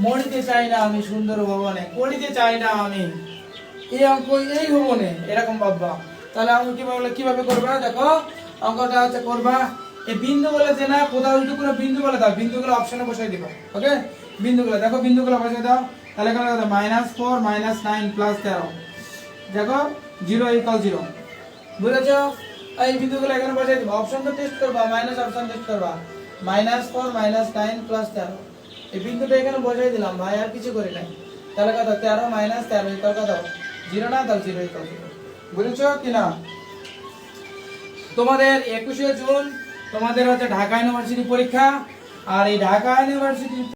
A: মরিতে চাই না আমি সুন্দর ভবনে, করিতে চাই না আমি এই অঙ্ক এই ভবনে, এরকম ভাববা। তাহলে আমি কিভাবে করবা? দেখো অঙ্কটা হচ্ছে করবা এই বিন্দুগুলো যে না কোথাও যদি কোনো বিন্দুগুলো দাও, বিন্দুগুলো অপশনে বসাই দিবা। ওকে, বিন্দুগুলো দেখো, বিন্দুগুলো বসাই দাও। তাহলে কত হবে? -4 -9 + 13। দেখো 0 ইকুয়াল 0 বুঝেছো? এই বিন্দুগুলো এখানে বসাই দিবা, অপশন তো টেস্ট করবা, মাইনাস অপশন টেস্ট করবা, -4 -9 +13 এই বিন্দুটা এখানে বসাই দিলাম ভাই, আর কিছু করি নাই। তাহলে কত 13 - 13 ইকুয়াল কত 0 না? তাহলে 0 ইকুয়াল 0। বুঝেছো কি না? তোমাদের 21শে জুন তোমাদের হচ্ছে ঢাকা ইউনিভার্সিটি পরীক্ষা, আর এই ঢাকা ইউনিভার্সিটি